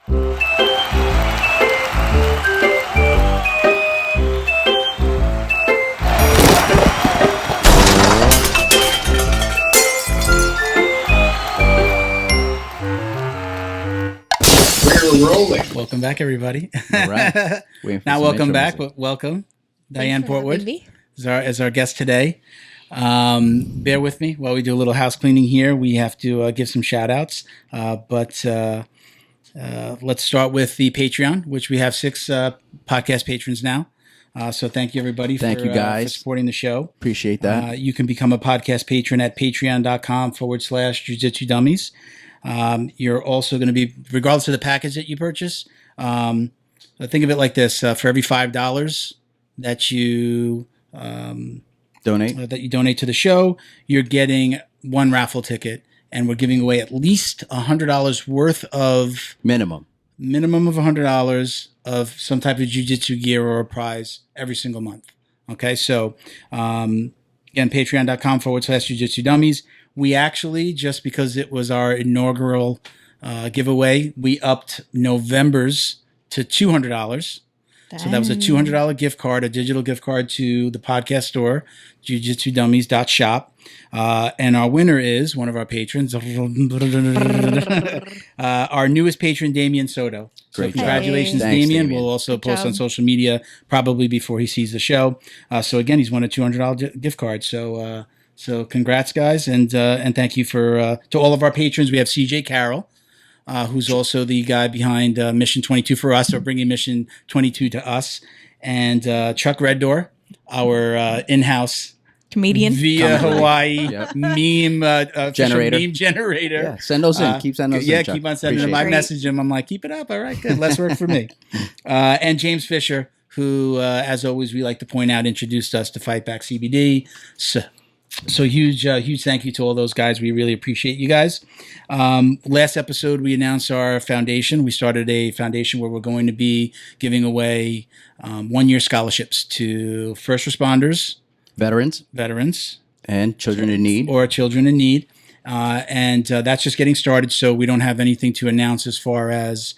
Rolling. Welcome back, everybody. All right. Not welcome back, but welcome. Diane Portwood is our guest today. Bear with me while we do a little house cleaning here. We have to give some shout outs. But let's start with the Patreon, which we have 6 podcast patrons now. So thank you, everybody, thank you guys for supporting the show. Appreciate that. You can become a podcast patron at patreon.com/Jiu Jitsu Dummies. You're also going to be, regardless of the package that you purchase, think of it like this: for every $5 that you donate to the show, you're getting 1 raffle ticket, and we're giving away at least $100 worth of minimum of $100 of some type of jiu-jitsu gear or a prize every single month. Okay, so again, patreon.com/Jiu Jitsu Dummies. We actually, just because it was our inaugural giveaway, we upped November's to $200. Dang. So that was a $200 gift card, a digital gift card to the podcast store, jujitsudummies.shop. And our winner is one of our patrons, our newest patron, Damien Soto. So congratulations, Damien. We'll also post on social media probably before he sees the show. So again, he's won a $200 gift card. So congrats, guys, and thank you to all of our patrons. We have CJ Carroll, who's also the guy behind Mission 22 for us, or bringing Mission 22 to us, and Chuck Reddoor, our in-house comedian via Hawaii meme generator. Meme generator. Yeah, send those in. Keep sending those in. Yeah, keep on sending them. I message him. I'm like, keep it up. All right, good. Less work for me. And James Fisher, who, as always, we like to point out, introduced us to Fight Back CBD. So huge thank you to all those guys. We really appreciate you guys. Last episode, we announced our foundation. We started a foundation where we're going to be giving away 1-year scholarships to first responders, veterans, and children in need. And that's just getting started. So we don't have anything to announce as far as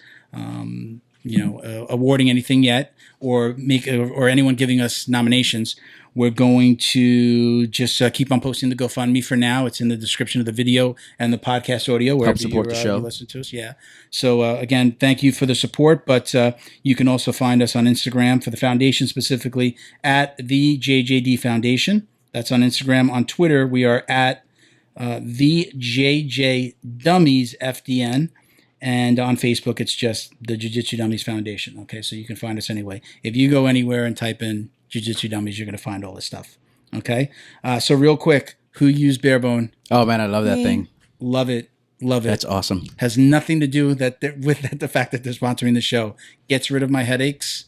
awarding anything yet, or anyone giving us nominations. We're going to just keep on posting the GoFundMe for now. It's in the description of the video and the podcast audio. Help support the show. You listen to us. Yeah. So again, thank you for the support. But you can also find us on Instagram for the foundation, specifically at the JJD Foundation. That's on Instagram. On Twitter, we are at the JJ Dummies FDN. And on Facebook, it's just the Jiu Jitsu Dummies Foundation. Okay, so you can find us anyway. If you go anywhere and type in Jiu Jitsu Dummies, you're going to find all this stuff. Okay, so real quick, who used Barebone? Oh man, I love that thing. Love it. That's awesome. Has nothing to do with the fact that they're sponsoring the show. Gets rid of my headaches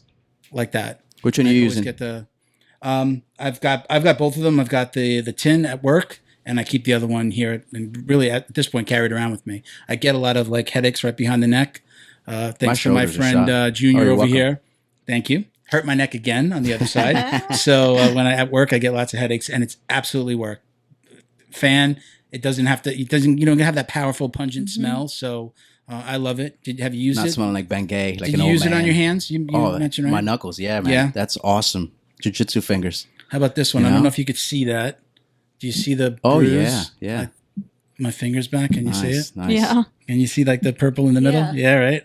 like that. Which one are you using? I've got both of them. I've got the tin at work, and I keep the other one here, and really at this point carry it around with me. I get a lot of headaches right behind the neck. Thanks to my friend Junior over here. Thank you. Hurt my neck again on the other side. So when at work, I get lots of headaches, and it's absolutely work. Fan. You don't have that powerful pungent smell. So I love it. Have you used it? Not smelling like Bengay, like an old man. Did you use it on your hands? You mentioned, right? My knuckles. Yeah, man. Yeah. That's awesome. Jiu-jitsu fingers. How about this one? I don't know if you could see that. Do you see the bruise? Oh, yeah. My finger's back. Can you see it? Nice. Yeah. Can you see the purple in the middle? Yeah, right.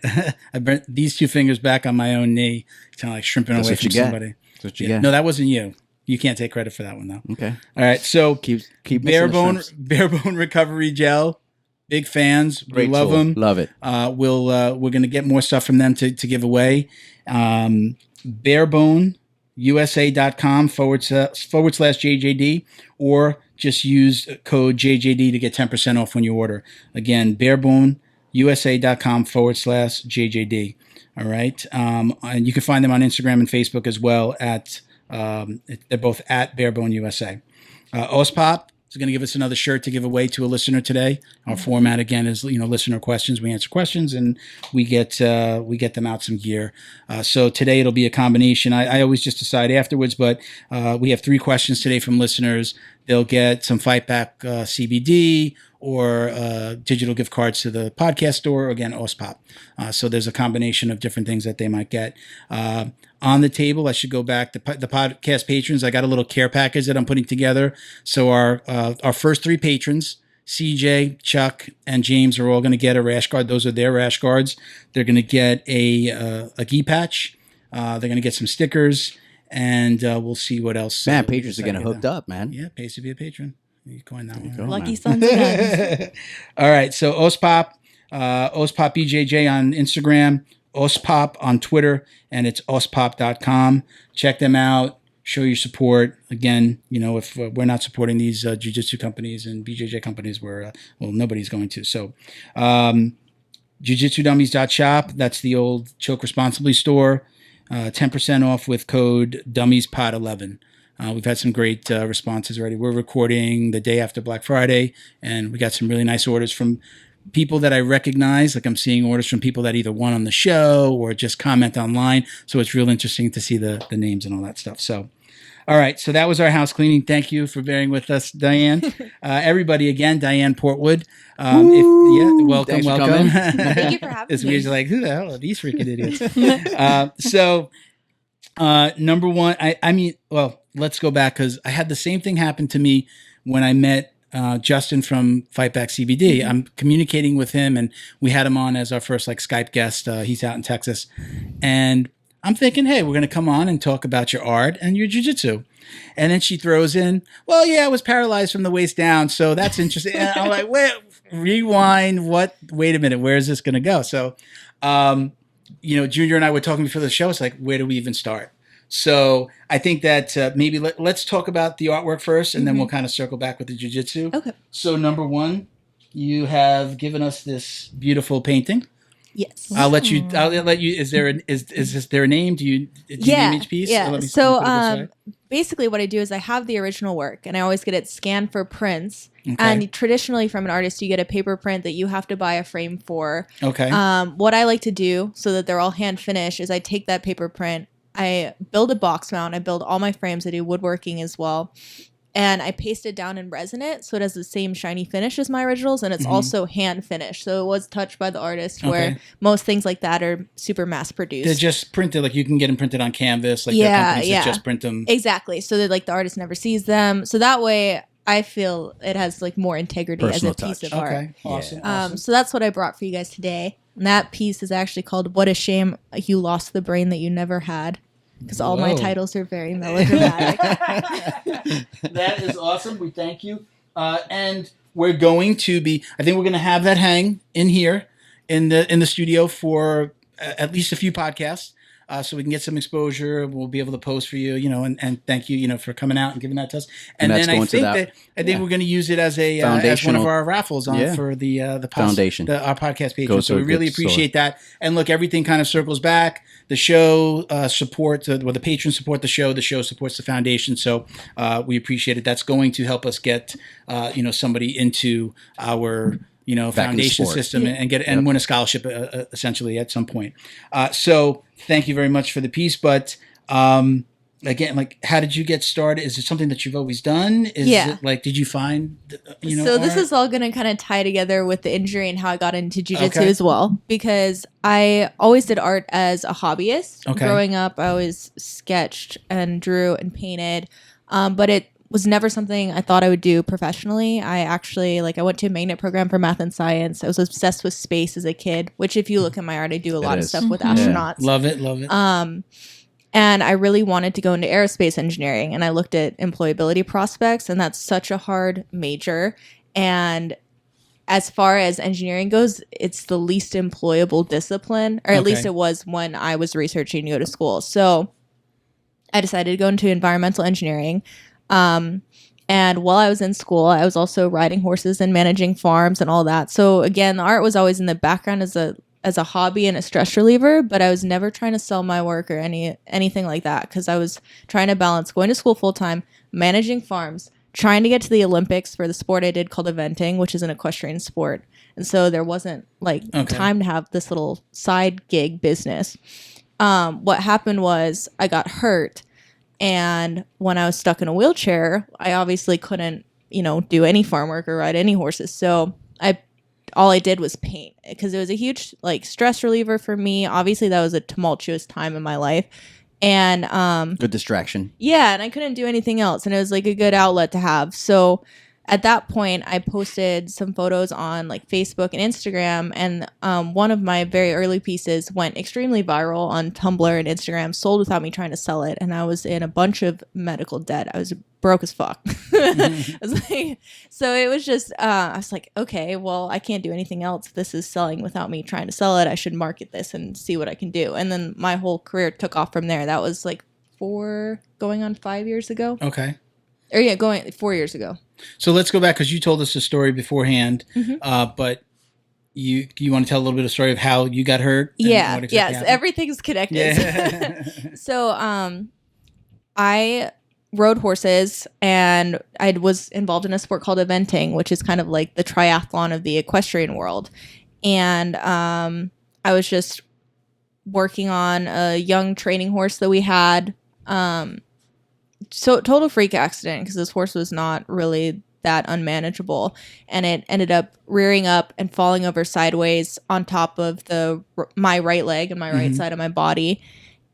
I burnt these 2 fingers back on my own knee, kind of like shrimping away from somebody. That's what you get. No, that wasn't you. You can't take credit for that one though. Okay. All right. So keep Barebone Recovery Gel. Big fans. We love them. Love it. We're gonna get more stuff from them to give away. Bareboneusa.com/JJD, or just use code JJD to get 10% off when you order. Again, bareboneusa.com/JJD. All right. And you can find them on Instagram and Facebook as well they're both at Barebone USA. Ospop is going to give us another shirt to give away to a listener today. Our format again is, listener questions. We answer questions and we get them out some gear. So today it'll be a combination. I always just decide afterwards, but we have 3 questions today from listeners. They'll get some Fight Back CBD or digital gift cards to the podcast store, or again, OSPOP. So there's a combination of different things that they might get. On the table, I should go back, the podcast patrons, I got a little care package that I'm putting together. So our first 3 patrons, CJ, Chuck, and James, are all going to get a rash guard. Those are their rash guards. They're going to get a gi patch. They're going to get some stickers, and we'll see what else. Man, patrons are getting hooked up, man. Yeah, pays to be a patron. You coin that one. Go, Lucky man. sons of guns. All right, so OSPOP, OSPOP BJJ on Instagram, OSPOP on Twitter, and it's ospop.com. Check them out. Show your support. Again, if we're not supporting these jiu-jitsu companies and BJJ companies, nobody's going to. So, jiu-jitsudummies.shop. That's the old Choke Responsibly store. 10% off with code DummiesPod11. We've had some great responses already. We're recording the day after Black Friday, and we got some really nice orders from people that I recognize. Like, I'm seeing orders from people that either won on the show or just comment online. So it's real interesting to see the names and all that stuff. So, all right. So that was our house cleaning. Thank you for bearing with us, Diane. Everybody, again, Diane Portwood. Welcome. Thank you for having It's me. weird. You're like, who the hell are these freaking idiots? Number one, let's go back, because I had the same thing happen to me when I met Justin from Fight Back CBD. I'm communicating with him, and we had him on as our first Skype guest. He's out in Texas, and I'm thinking, hey, we're going to come on and talk about your art and your jiu-jitsu. And then she throws in, well, yeah, I was paralyzed from the waist down, so that's interesting. And I'm like, wait, rewind. What? Wait a minute. Where is this going to go? So, Junior and I were talking before the show. It's like, where do we even start? So I think that maybe let's talk about the artwork first, and then we'll kind of circle back with the jiu-jitsu. Okay. So number one, you have given us this beautiful painting. Yes. I'll let you. Is there a name? Do you name each piece? Yeah. Let me So put it this way. basically what I do is I have the original work, and I always get it scanned for prints. Okay. And traditionally from an artist, you get a paper print that you have to buy a frame for. Okay. What I like to do so that they're all hand finished is I take that paper print, I build a box mount, I build all my frames, I do woodworking as well. And I paste it down and resin it so it has the same shiny finish as my originals, and it's also hand finished. So it was touched by the artist, where most things like that are super mass produced. They're just printed, like you can get them printed on canvas, like there are companies that just print them. Exactly. So that the artist never sees them. So that way I feel it has more integrity Personal as a piece touch. of art. Okay, awesome. So that's what I brought for you guys today. And that piece is actually called "What a Shame You Lost the Brain That You Never Had." Because all my titles are very melodramatic. That is awesome. We thank you. And we're going to be, I think we're going to have that hang in here in the studio for at least a few podcasts. So we can get some exposure. We'll be able to post for you, and thank you, for coming out and giving that to us. And then I think we're going to use it as as one of our raffles for the foundation, our podcast page. So we really appreciate that. And look, everything kind of circles back. The show supports, the patrons support the show supports the foundation. So we appreciate it. That's going to help us get somebody into our foundation system and win a scholarship essentially at some point. So thank you very much for the piece. But again, how did you get started? Is it something that you've always done? Is it did you find, So this is all going to kind of tie together with the injury and how I got into jiu-jitsu as well, because I always did art as a hobbyist. Okay. Growing up, I always sketched and drew and painted, but it was never something I thought I would do professionally. I actually, I went to a magnet program for math and science. I was obsessed with space as a kid, which if you look at my art, I do a lot of stuff with astronauts. Love it. And I really wanted to go into aerospace engineering, and I looked at employability prospects, and that's such a hard major. And as far as engineering goes, it's the least employable discipline, or at least it was when I was researching to go to school. So I decided to go into environmental engineering. And while I was in school, I was also riding horses and managing farms and all that. So again, the art was always in the background as a hobby and a stress reliever, but I was never trying to sell my work or anything like that, because I was trying to balance going to school full time, managing farms, trying to get to the Olympics for the sport I did called eventing, which is an equestrian sport. And so there wasn't time to have this little side gig business. What happened was I got hurt. And when I was stuck in a wheelchair, I obviously couldn't do any farm work or ride any horses. So all I did was paint because it was a huge like stress reliever for me. Obviously that was a tumultuous time in my life. And good distraction. Yeah, and I couldn't do anything else, and it was like a good outlet to have. So at that point, I posted some photos on like Facebook and Instagram, and one of my very early pieces went extremely viral on Tumblr and Instagram, sold without me trying to sell it, and I was in a bunch of medical debt. I was broke as fuck. I was like, so it was just, I was like, okay, well, I can't do anything else. If this is selling without me trying to sell it, I should market this and see what I can do. And then my whole career took off from there. That was like going on 5 years ago. Okay. Or yeah, going 4 years ago. So let's go back because you told us the story beforehand, Mm-hmm. but you want to tell a little bit of the story of how you got hurt? Yeah, what exactly happened? everything's connected. Yeah. So I rode horses, and I was involved in a sport called eventing, which is kind of like the triathlon of the equestrian world. And I was just working on a young training horse that we had. So total freak accident because this horse was not really that unmanageable, and it ended up rearing up and falling over sideways on top of my right leg and my right side of my body,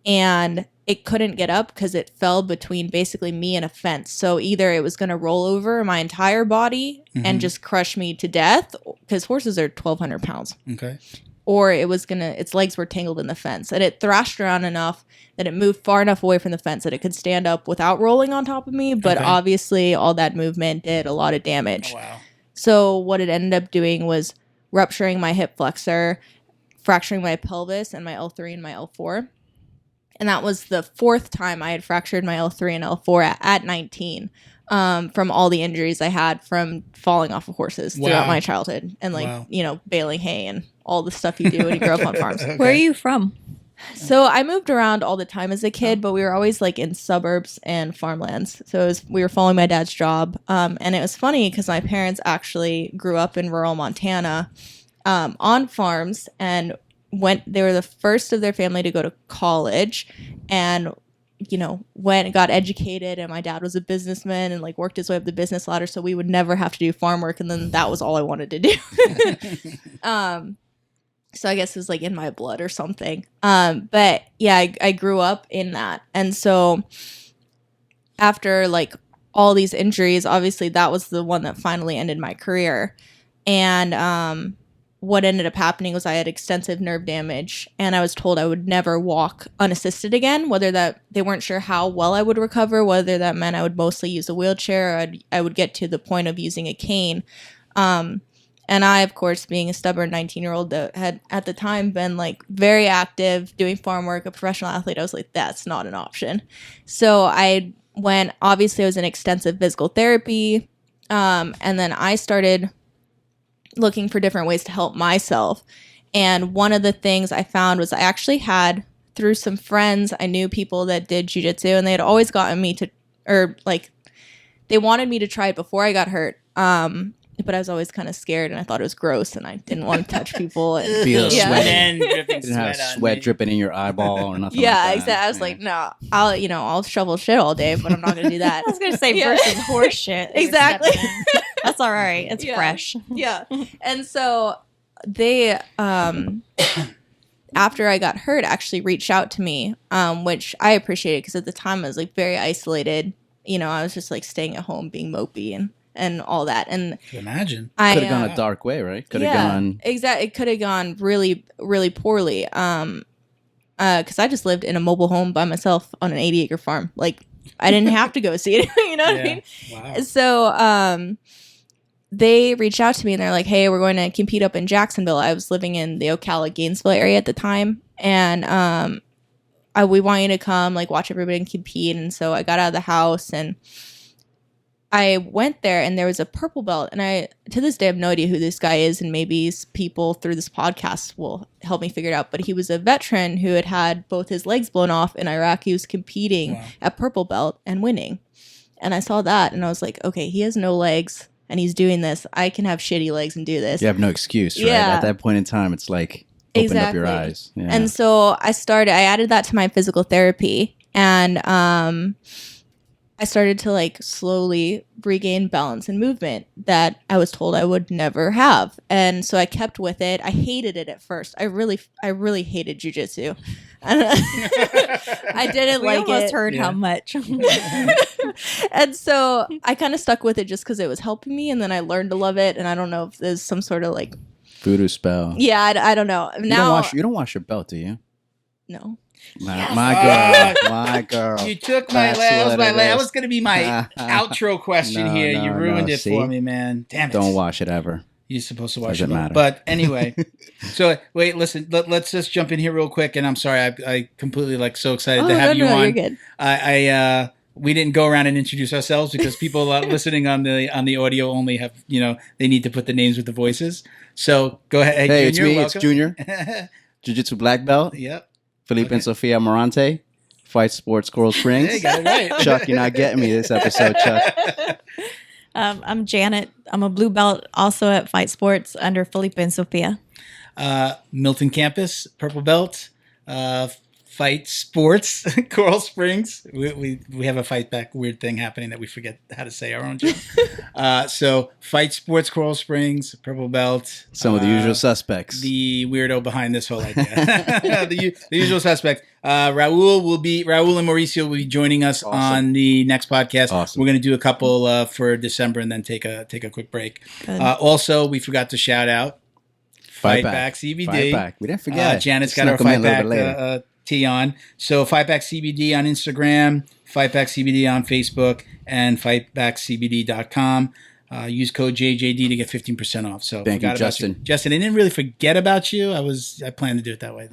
and it couldn't get up because it fell between basically me and a fence. So either it was going to roll over my entire body and just crush me to death, because horses are 1,200 pounds. Okay. Or its legs were tangled in the fence, and it thrashed around enough that it moved far enough away from the fence that it could stand up without rolling on top of me. But obviously all that movement did a lot of damage. Oh, wow. So what it ended up doing was rupturing my hip flexor, fracturing my pelvis and my L3 and my L4. And that was the fourth time I had fractured my L3 and L4 at 19. From all the injuries I had from falling off of horses throughout my childhood, and baling hay and all the stuff you do when you grow up on farms. Okay. Where are you from? So I moved around all the time as a kid, but we were always like in suburbs and farmlands. So we were following my dad's job. And it was funny because my parents actually grew up in rural Montana on farms, and they were the first of their family to go to college, and went and got educated, and my dad was a businessman and like worked his way up the business ladder, so we would never have to do farm work, and then that was all I wanted to do. So I guess it was like in my blood or something. But yeah, I grew up in that. And so after like all these injuries, obviously that was the one that finally ended my career. And what ended up happening was I had extensive nerve damage, and I was told I would never walk unassisted again, whether that they weren't sure how well I would recover, whether that meant I would mostly use a wheelchair, or I would get to the point of using a cane. And I, of course, being a stubborn 19-year-old that had at the time been like very active, doing farm work, a professional athlete, I was like, that's not an option. So obviously I was in extensive physical therapy. And then I started looking for different ways to help myself. And one of the things I found was I actually had, through some friends, I knew people that did jiu-jitsu, and they had always gotten me they wanted me to try it before I got hurt. But I was always kind of scared, and I thought it was gross, and I didn't want to touch people. And, Feel sweat. And dripping Didn't have sweat on sweat me. dripping in your eyeball or nothing. yeah, like that. exactly. I was like, no, I'll shovel shit all day, but I'm not gonna do that. I was going to say versus horse shit. that you're Exactly. stepping in. That's all right. It's Yeah. fresh. Yeah. And so they, after I got hurt, actually reached out to me, which I appreciated because at the time I was like very isolated. I was just like staying at home, being mopey and all that. And I can imagine. Could have gone a dark way, right? Could have gone. Exactly. It could have gone really, really poorly. Because I just lived in a mobile home by myself on an 80-acre farm. Like, I didn't have to go see it. You know what I mean? Wow. So they reached out to me, and they're like, hey, we're going to compete up in Jacksonville. I was living in the Ocala-Gainesville area at the time. And we want you to come, like, watch everybody compete. And so I got out of the house, and I went there, and there was a purple belt, and I, to this day, have no idea who this guy is, and maybe people through this podcast will help me figure it out, but he was a veteran who had both his legs blown off in Iraq. He was competing at purple belt and winning, and I saw that, and I was like, okay, he has no legs, and he's doing this. I can have shitty legs and do this. You have no excuse, right? Yeah. At that point in time, it's like, opened up your eyes. Yeah. And so I added that to my physical therapy, and I started to like slowly regain balance and movement that I was told I would never have. And so I kept with it. I hated it at first. I really hated jujitsu. I didn't We like almost it. heard how much. And so I kind of stuck with it just because it was helping me. And then I learned to love it. And I don't know if there's some sort of like Voodoo spell. yeah, I don't know. Now, You don't wash your belt, do you? no. My girl. You took my That's last. what it That is. was going to be my outro question here. You ruined it See? for me, man. Damn it. Don't wash it ever. You're supposed to wash Doesn't it. matter. But anyway, so wait, listen. Let's just jump in here real quick. And I'm sorry, I completely like so excited to have you on. You're good. We didn't go around and introduce ourselves because people listening on the audio only have they need to put the names with the voices. So go ahead. Hey, Junior, it's Junior. Jiu-Jitsu black belt. Yep. Felipe and Sofia Morante. Fight Sports Coral Springs. Hey, got it right. Chuck, you're not getting me this episode, Chuck. I'm Janet. I'm a blue belt also at Fight Sports under Felipe and Sophia. Milton Campus, purple belt. Fight Sports, Coral Springs. We have a fight back weird thing happening that we forget how to say our own joke. So Fight Sports, Coral Springs, purple belt. Some of the usual suspects. The weirdo behind this whole idea. the usual suspects. Raul and Mauricio will be joining us on the next podcast. Awesome. We're going to do a couple for December and then take a quick break. Also, we forgot to shout out Fight Back CBD. Fight Back. We didn't forget. Janet's got our Fight Back tea on. So Fight Back CBD on Instagram, Fight Back CBD on Facebook, and fightbackcbd.com. Use code JJD to get 15% off. So thank you, Justin. Justin, I didn't really forget about you. I planned to do it that way.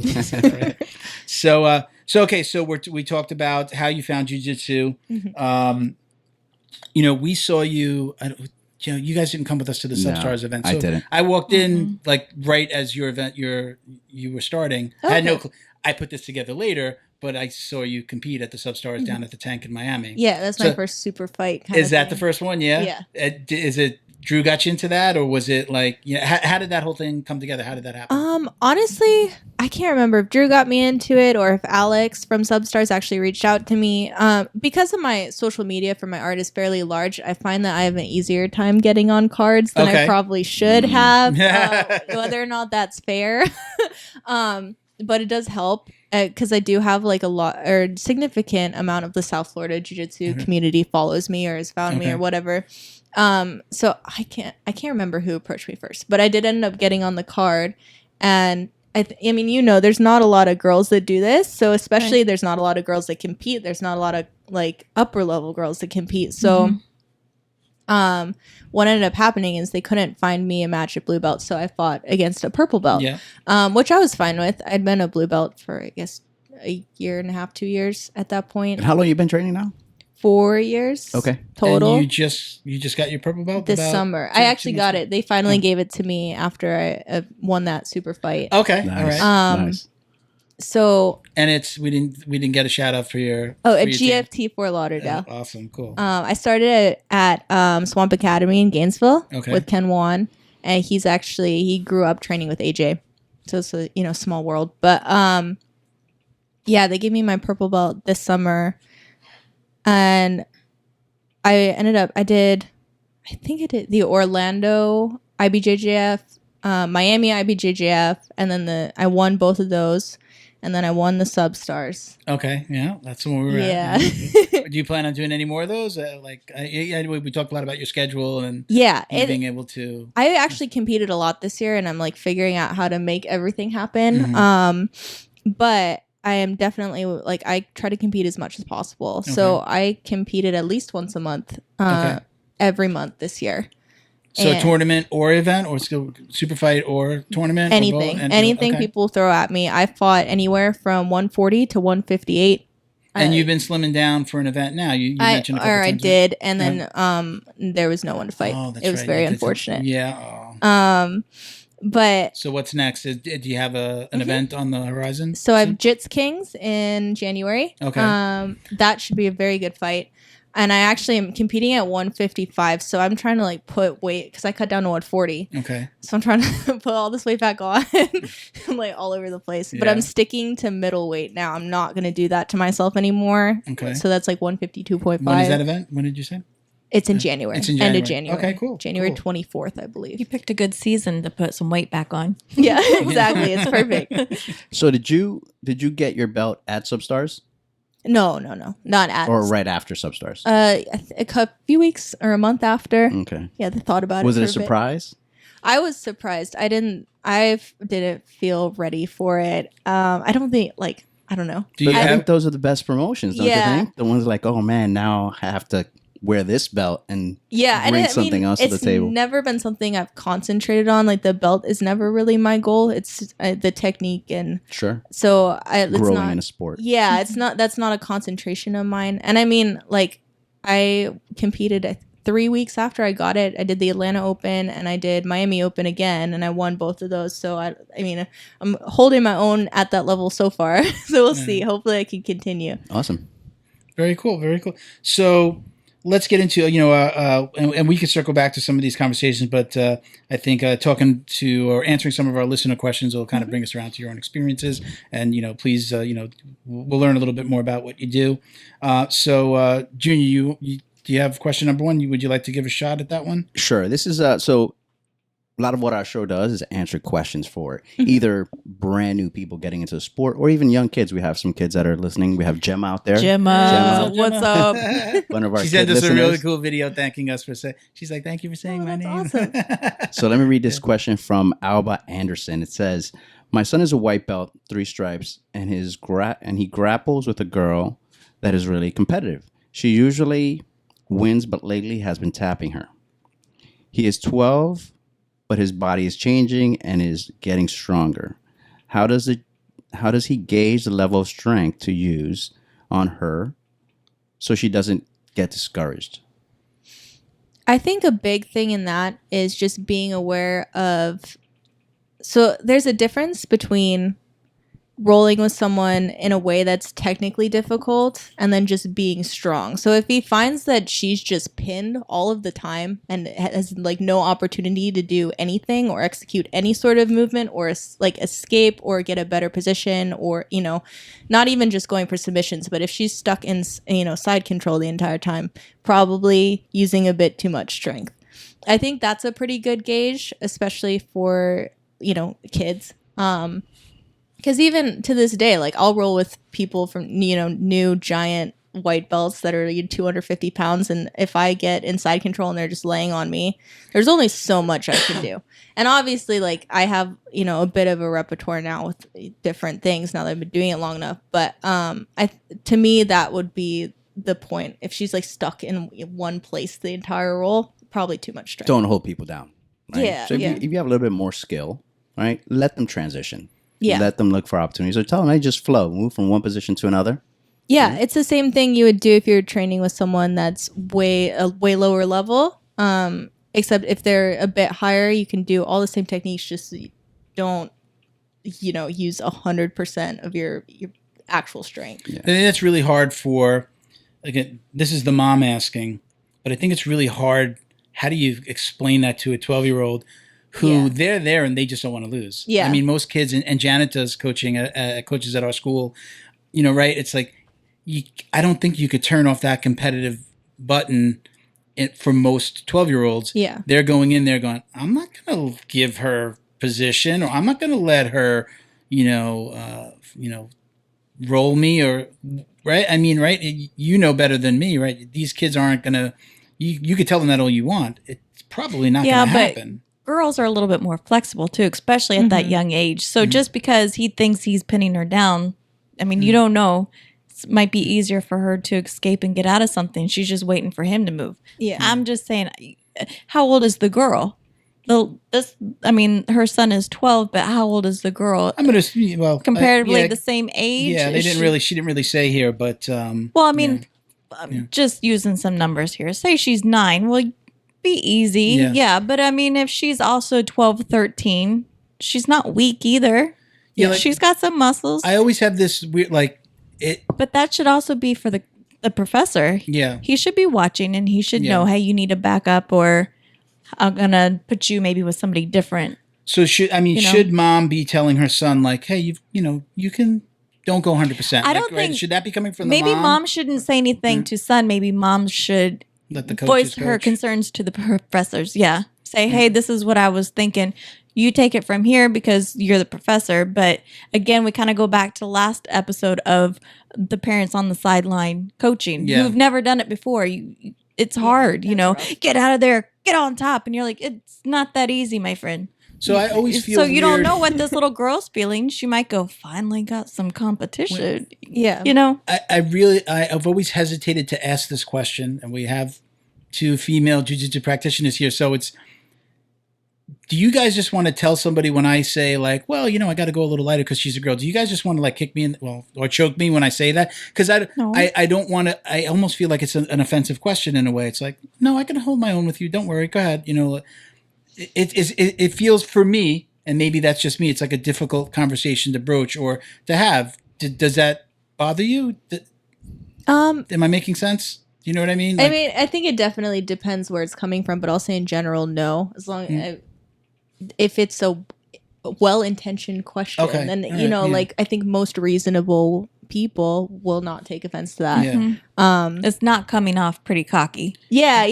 So okay. So we talked about how you found jiu-jitsu. Mm-hmm. We saw you. You guys didn't come with us to the Substars event. So I didn't. I walked in like right as your event you were starting. Okay. I had no. I put this together later, but I saw you compete at the Substars down at the Tank in Miami. Yeah, that's my first super fight. Is that the first one? Yeah. Yeah. Is it Drew got you into that, or was it like how did that whole thing come together? How did that happen? Honestly, I can't remember if Drew got me into it or if Alex from Substars actually reached out to me. Because of my social media for my art is fairly large, I find that I have an easier time getting on cards than I probably should have. Whether or not that's fair. But it does help because I do have like a lot or significant amount of the South Florida Jiu-Jitsu community follows me or has found me or whatever. So I can't remember who approached me first, but I did end up getting on the card. And I mean, there's not a lot of girls that do this. So especially there's not a lot of girls that compete. There's not a lot of like upper level girls that compete. So what ended up happening is they couldn't find me a match at blue belt, so I fought against a purple belt, which I was fine with. I'd been a blue belt for, I guess, a year and a half, 2 years at that point. And how long you been training now? 4 years. Okay. Total. And you just got your purple belt this summer. I actually got it. They finally gave it to me after I won that super fight. Okay. Nice. All right. Nice. So and we didn't get a shout out for your at GFT for Lauderdale. Yeah, awesome, cool. I started at Swamp Academy in Gainesville with Ken Wan, and he grew up training with AJ, so it's a small world. But they gave me my purple belt this summer, and I did the Orlando IBJJF, Miami IBJJF, and then I won both of those. And then I won the Substars. Okay, yeah, that's when we were at. Do you plan on doing any more of those? We talked a lot about your schedule and being able to. I actually competed a lot this year, and I'm like figuring out how to make everything happen. But I am definitely I try to compete as much as possible. Okay. So I competed at least once a month, every month this year. So a tournament or event or super fight or tournament? Anything people throw at me. I fought anywhere from 140 to 158. And you've been slimming down for an event now. You mentioned a couple times. I did. And then there was no one to fight. It was very unfortunate. Yeah. But so what's next? Do you have an event on the horizon? So I have Jits Kings in January. Okay. That should be a very good fight. and I actually am competing at 155. So I'm trying to like put weight because I cut down to 140. Okay. So I'm trying to put all this weight back on. I'm like all over the place. But Yeah. I'm sticking to middleweight now. I'm not going to do that to myself anymore. Okay. So that's like 152.5. When is that event? When did you say? It's in January. It's in End of January. January. Okay, cool, January cool. 24th, I believe. You picked a good season to put some weight back on. Yeah, exactly. It's perfect. So did you get your belt at Substars No. Not at. or right after Substars? A few weeks or a month after. Okay. Yeah, they thought about Was it. it a for bit. surprise? I was surprised. I didn't feel ready for it. I don't think I don't know. Do you But I have? think those are the best promotions, don't Yeah. you think? The ones like, oh man, now I have to wear this belt and Yeah, bring and something else to the table. It's never been something I've concentrated on. Like the belt is never really my goal. It's the technique, and Sure. so it's Growing not in a sport. Yeah, it's not. That's not a concentration of mine. And I mean, like, I competed 3 weeks after I got it. I did the Atlanta Open and I did Miami Open again, and I won both of those. So I mean, I'm holding my own at that level so far. So we'll see. Hopefully, I can continue. Awesome. Very cool. Very cool. So let's get into, and we can circle back to some of these conversations, but I think talking to or answering some of our listener questions will kind of bring us around to your own experiences. And, please, we'll learn a little bit more about what you do. So Junior, do you have question number one? Would you like to give a shot at that one? Sure. This is so a lot of what our show does is answer questions for either brand new people getting into the sport or even young kids. We have some kids that are listening. We have Gemma out there. Gemma, what's up? One of our She sent kid us a really listeners. cool video thanking us for saying, she's like, thank you for saying my that's name. awesome. So let me read this question from Alba Anderson. It says, my son is a white belt, 3 stripes, and he grapples with a girl that is really competitive. She usually wins, but lately has been tapping her. He is 12, but his body is changing and is getting stronger. How does he gauge the level of strength to use on her so she doesn't get discouraged? I think a big thing in that is just being aware of. So there's a difference between rolling with someone in a way that's technically difficult and then just being strong. So if he finds that she's just pinned all of the time and has like no opportunity to do anything or execute any sort of movement or like escape or get a better position or, not even just going for submissions, but if she's stuck in, side control the entire time, probably using a bit too much strength. I think that's a pretty good gauge, especially for, kids. Because even to this day, like I'll roll with people from, new giant white belts that are 250 pounds. And if I get inside control and they're just laying on me, there's only so much I can do. And obviously, like I have, a bit of a repertoire now with different things now that I've been doing it long enough. But to me, that would be the point. If she's like stuck in one place the entire roll, probably too much strength. Don't hold people down. Right? Yeah, So if, yeah. if you have a little bit more skill, right, let them transition. Yeah. Let them look for opportunities. Or tell them, hey, just flow. Move from one position to another. Yeah, it's the same thing you would do if you're training with someone that's way lower level. Except if they're a bit higher, you can do all the same techniques. Just don't, use 100% of your actual strength. I think that's really hard for, again, this is the mom asking, but I think it's really hard. How do you explain that to a 12-year-old who they're there and they just don't want to lose? Yeah. I mean, most kids, and Janet does coaching, coaches at our school, right? It's like, I don't think you could turn off that competitive button for most 12-year-olds. Yeah. They're going in there going, I'm not going to give her position, or I'm not going to let her, roll me, or, right? I mean, right? You know better than me, right? These kids aren't going to, you could tell them that all you want. It's probably not going to happen. Girls are a little bit more flexible too, especially at that young age. So just because he thinks he's pinning her down, I mean, you don't know. It might be easier for her to escape and get out of something. She's just waiting for him to move. Yeah. I'm just saying, how old is the girl? Her son is 12, but how old is the girl? I'm going to, well, Comparatively the same age? Yeah, she didn't really say here, but. Just using some numbers here. Say she's 9. Well, be easy. Yeah. But I mean, if she's also 12, 13, she's not weak either. Yeah, she's got some muscles. I always have this weird, but that should also be for the the professor. Yeah. He should be watching, and he should Yeah. know, hey, you need to back up, or I'm going to put you maybe with somebody different. So should mom be telling her son like, hey, you can don't go 100%? I don't think should that be coming from maybe the mom? mom shouldn't say anything to son. Maybe mom should Let the voice coaches her coach? concerns to the professors. Yeah. Say, hey, this is what I was thinking. You take it from here because you're the professor. But again, we kind of go back to last episode of the parents on the sideline coaching who've never done it before. It's hard, rough. Get out of there, get on top. And you're like, it's not that easy, my friend. So I always feel so you don't weird. know what this little girl's feeling. She might go, finally got some competition. Yeah. I've always hesitated to ask this question, and we have 2 female jiu-jitsu practitioners here. So do you guys just want to tell somebody when I say like, well, I got to go a little lighter because she's a girl? Do you guys just want to like kick me or choke me when I say that? Because I don't want to. I almost feel like it's an offensive question in a way. It's like, no, I can hold my own with you. Don't worry. Go ahead. It feels for me, and maybe that's just me, it's like a difficult conversation to broach or to have. Does that bother you? Am I making sense? Do you know what I mean? I think it definitely depends where it's coming from, but I'll say in general, no. As long if it's a well-intentioned question, then I think most reasonable people will not take offense to that. Yeah. It's not coming off pretty cocky. Yeah.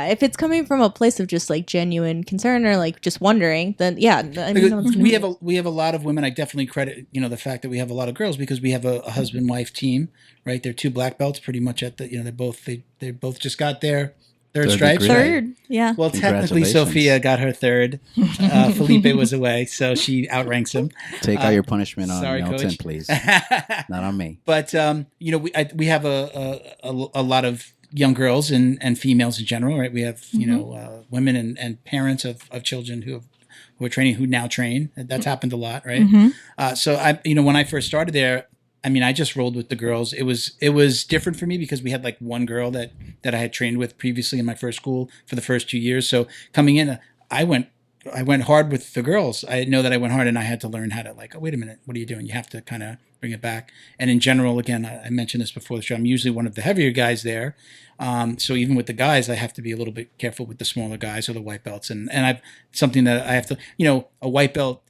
If it's coming from a place of just like genuine concern or like just wondering, then yeah. We have a lot of women. I definitely credit the fact that we have a lot of girls because we have a husband-wife team, right? They're 2 black belts, pretty much at the they both just got their third stripes. degree. Third, yeah. Well, technically, Congratulations. Sophia got her third. Felipe was away, so she outranks him. Take out your punishment on sorry, Milton, Coach. please. Not on me. But we have a lot of young girls and females in general, right? We have women and parents of children who are training, who now train. That's happened a lot, right? So when I first started there, I just rolled with the girls. It was different for me because we had like one girl that I had trained with previously in my first school for the first 2 years. So coming in, I went hard with the girls. I know that I went hard, and I had to learn how to like, oh, wait a minute, what are you doing? You have to kind of bring it back. And in general, again, I mentioned this before the show, I'm usually one of the heavier guys there. So even with the guys, I have to be a little bit careful with the smaller guys or the white belts. And I've something that I have to, a white belt,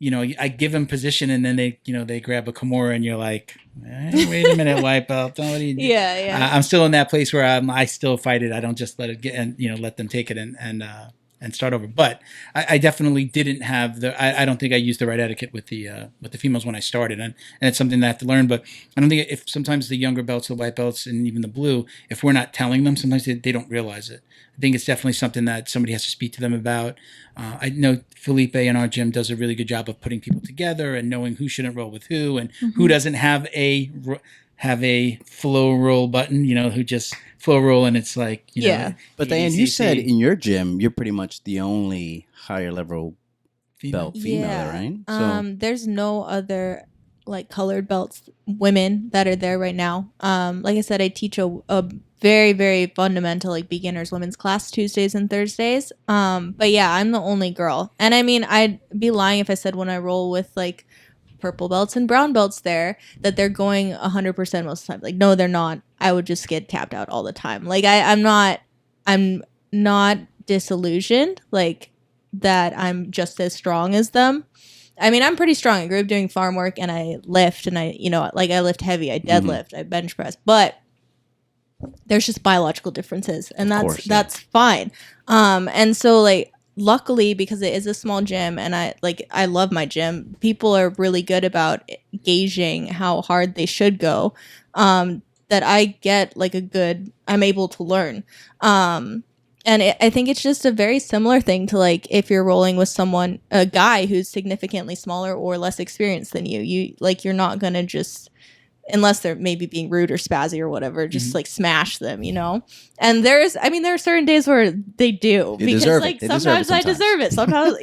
I give them position, and then they grab a Kimura, and you're like, wait a minute, white belt. What do you do? Yeah. I'm still in that place where I still fight it. I don't just let it get and let them take it and start over. But I definitely didn't have I don't think I used the right etiquette with the females when I started, and it's something that I have to learn. But I don't think if sometimes the younger belts, the white belts, and even the blue, if we're not telling them, sometimes they don't realize it. I think it's definitely something that somebody has to speak to them about. I know Felipe in our gym does a really good job of putting people together and knowing who shouldn't roll with who and who doesn't have a flow roll button, who just flow roll, and it's like, But Diane, you said in your gym, you're pretty much the only higher level belt female, right? So There's no other like colored belts women that are there right now. Like I said, I teach a very, very fundamental like beginners women's class Tuesdays and Thursdays. But yeah, I'm the only girl. And I'd be lying if I said when I roll with like purple belts and brown belts there that they're going 100% most of the time. Like, no, they're not. I would just get tapped out all the time. Like I'm not disillusioned like that I'm just as strong as them. I'm pretty strong. I grew up doing farm work, and I lift, and I lift heavy, I deadlift, I bench press, but there's just biological differences, and that's fine. And so like, luckily, because it is a small gym, and I love my gym, people are really good about gauging how hard they should go, that I get like I'm able to learn. And I think it's just a very similar thing to like if you're rolling with a guy who's significantly smaller or less experienced than you're not going to just, unless they're maybe being rude or spazzy or whatever, just like smash them, And there are certain days where they do, because like sometimes I deserve it. Sometimes,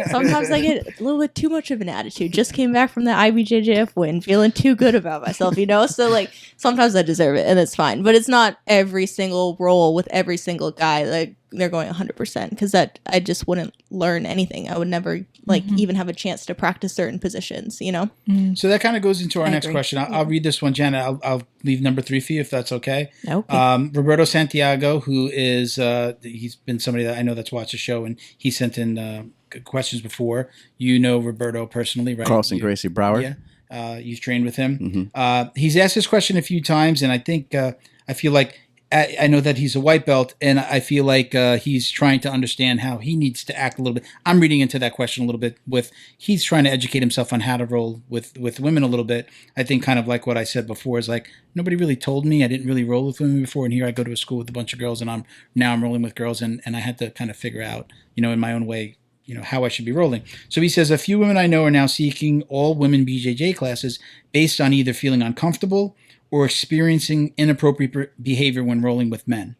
sometimes I get a little bit too much of an attitude. Just came back from the IBJJF win, feeling too good about myself, So like sometimes I deserve it, and it's fine. But it's not every single roll with every single guy. Like they're going 100%, because that I just wouldn't learn anything. I would never like even have a chance to practice certain positions, you know? So that kind of goes into our I next agree. question. I'll read this one, Janet. I'll leave number 3 for you if that's okay. Okay. Roberto Santiago, who is he's been somebody that I know that's watched the show, and he sent in questions before. You know Roberto personally, right? Carlson Gracie Broward. Yeah, you've trained with him. He's asked this question a few times, and I think I feel like I know that he's a white belt, and I feel like he's trying to understand how he needs to act a little bit. I'm reading into that question a little bit with he's trying to educate himself on how to roll with women a little bit. I think kind of like what I said before is like nobody really told me. I didn't really roll with women before, and here I go to a school with a bunch of girls, and I'm rolling with girls, and I had to kind of figure out, you know, in my own way, you know, how I should be rolling. So he says, a few women I know are now seeking all women BJJ classes based on either feeling uncomfortable or experiencing inappropriate behavior when rolling with men.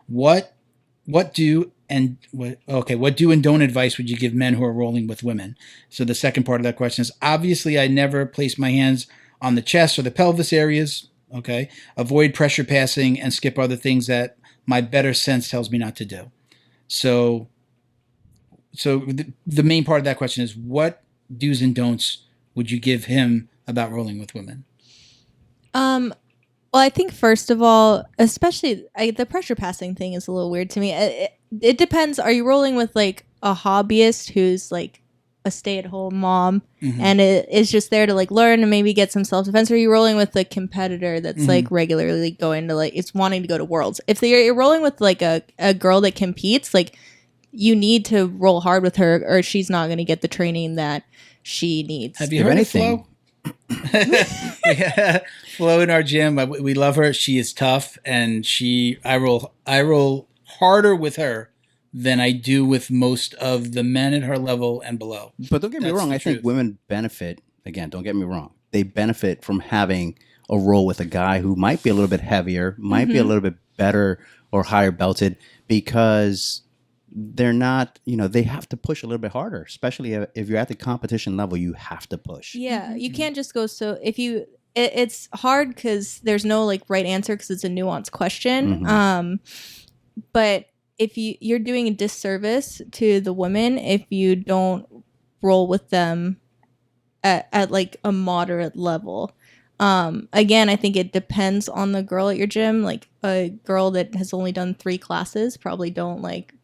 What do and don't advice would you give men who are rolling with women? So the second part of that question is, obviously I never place my hands on the chest or the pelvis areas. Okay. Avoid pressure passing and skip other things that my better sense tells me not to do. So the main part of that question is, what do's and don'ts would you give him about rolling with women? Well, I think first of all, especially the pressure passing thing is a little weird to me. It depends. Are you rolling with like a hobbyist who's like a stay-at-home mom and it is just there to like learn and maybe get some self-defense? Or are you rolling with a competitor that's like regularly going to like, it's wanting to go to worlds? If you're rolling with like a girl that competes, like you need to roll hard with her or she's not going to get the training that she needs. Have you heard of Flo? Flo in our gym, we love her. She is tough, and I roll harder with her than I do with most of the men at her level and below. But don't get me wrong, I think women benefit, again, don't get me wrong, they benefit from having a roll with a guy who might be a little bit heavier, might be a little bit better or higher belted, because they're not, you know, they have to push a little bit harder, especially if you're at the competition level. You have to push. Yeah, you can't just go. So if you, it's hard because there's no like right answer because it's a nuanced question. But if you're doing a disservice to the women if you don't roll with them at like a moderate level. Again, I think it depends on the girl at your gym. Like a girl that has only done 3 classes probably don't like.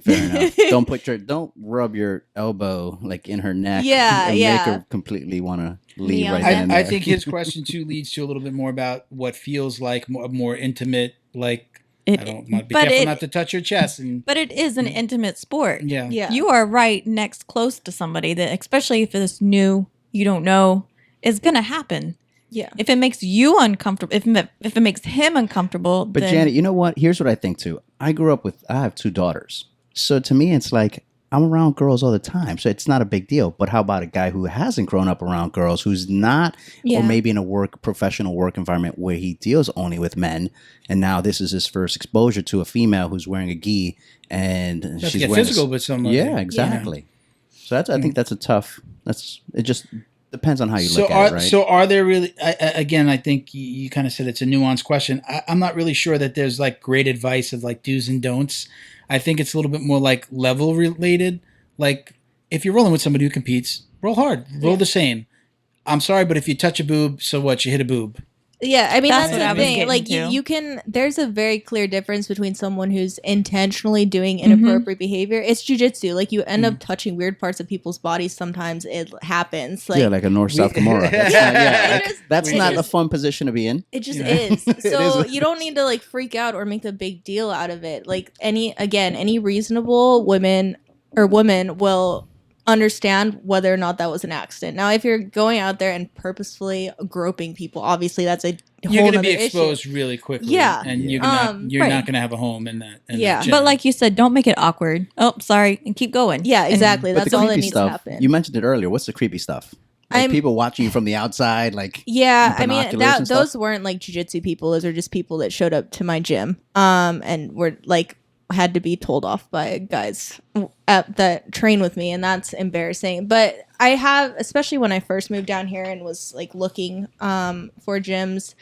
Fair enough. Don't rub your elbow like in her neck. And make her completely want to leave right then. I think his question too leads to a little bit more about what feels like a more intimate, like I don't want to be careful not to touch your chest. But it is an intimate sport. Yeah. You are right next close to somebody that, especially if it's new, you don't know, is going to happen. Yeah. If it makes you uncomfortable, if it makes him uncomfortable. But Janet, you know what? Here's what I think too. I have 2 daughters. So to me, it's like I'm around girls all the time. So it's not a big deal. But how about a guy who hasn't grown up around girls, who's not, or maybe in a professional work environment where he deals only with men. And now this is his first exposure to a female who's wearing a gi and she's get physical with someone. Yeah, exactly. Yeah. So I think that's it just depends on how you look at it, right? So are there really, again, I think you kind of said it's a nuanced question. I'm not really sure that there's like great advice of like do's and don'ts. I think it's a little bit more like level related. Like if you're rolling with somebody who competes, roll hard, roll the same. I'm sorry, but if you touch a boob, so what? You hit a boob. Yeah, I mean that's what I the was thing. Like getting to. you can. There's a very clear difference between someone who's intentionally doing inappropriate behavior. It's jujitsu. Like you end up touching weird parts of people's bodies. Sometimes it happens. Like, like a north-south Kimura. That's not a fun position to be in. It just is. So you don't need to like freak out or make a big deal out of it. Like any reasonable woman will understand whether or not that was an accident. Now, if you're going out there and purposefully groping people, obviously that's a whole you're going to be issue. Exposed really quickly. Yeah, and you're not going to have a home in that. That gym. But like you said, don't make it awkward. Oh, sorry, and keep going. Yeah, exactly. That's all that needs to happen. You mentioned it earlier. What's the creepy stuff? Like people watching you from the outside, like I mean those weren't like jiu-jitsu people. Those are just people that showed up to my gym, and were like had to be told off by guys that train with me, and that's embarrassing. But I have, especially when I first moved down here and was like looking for gyms,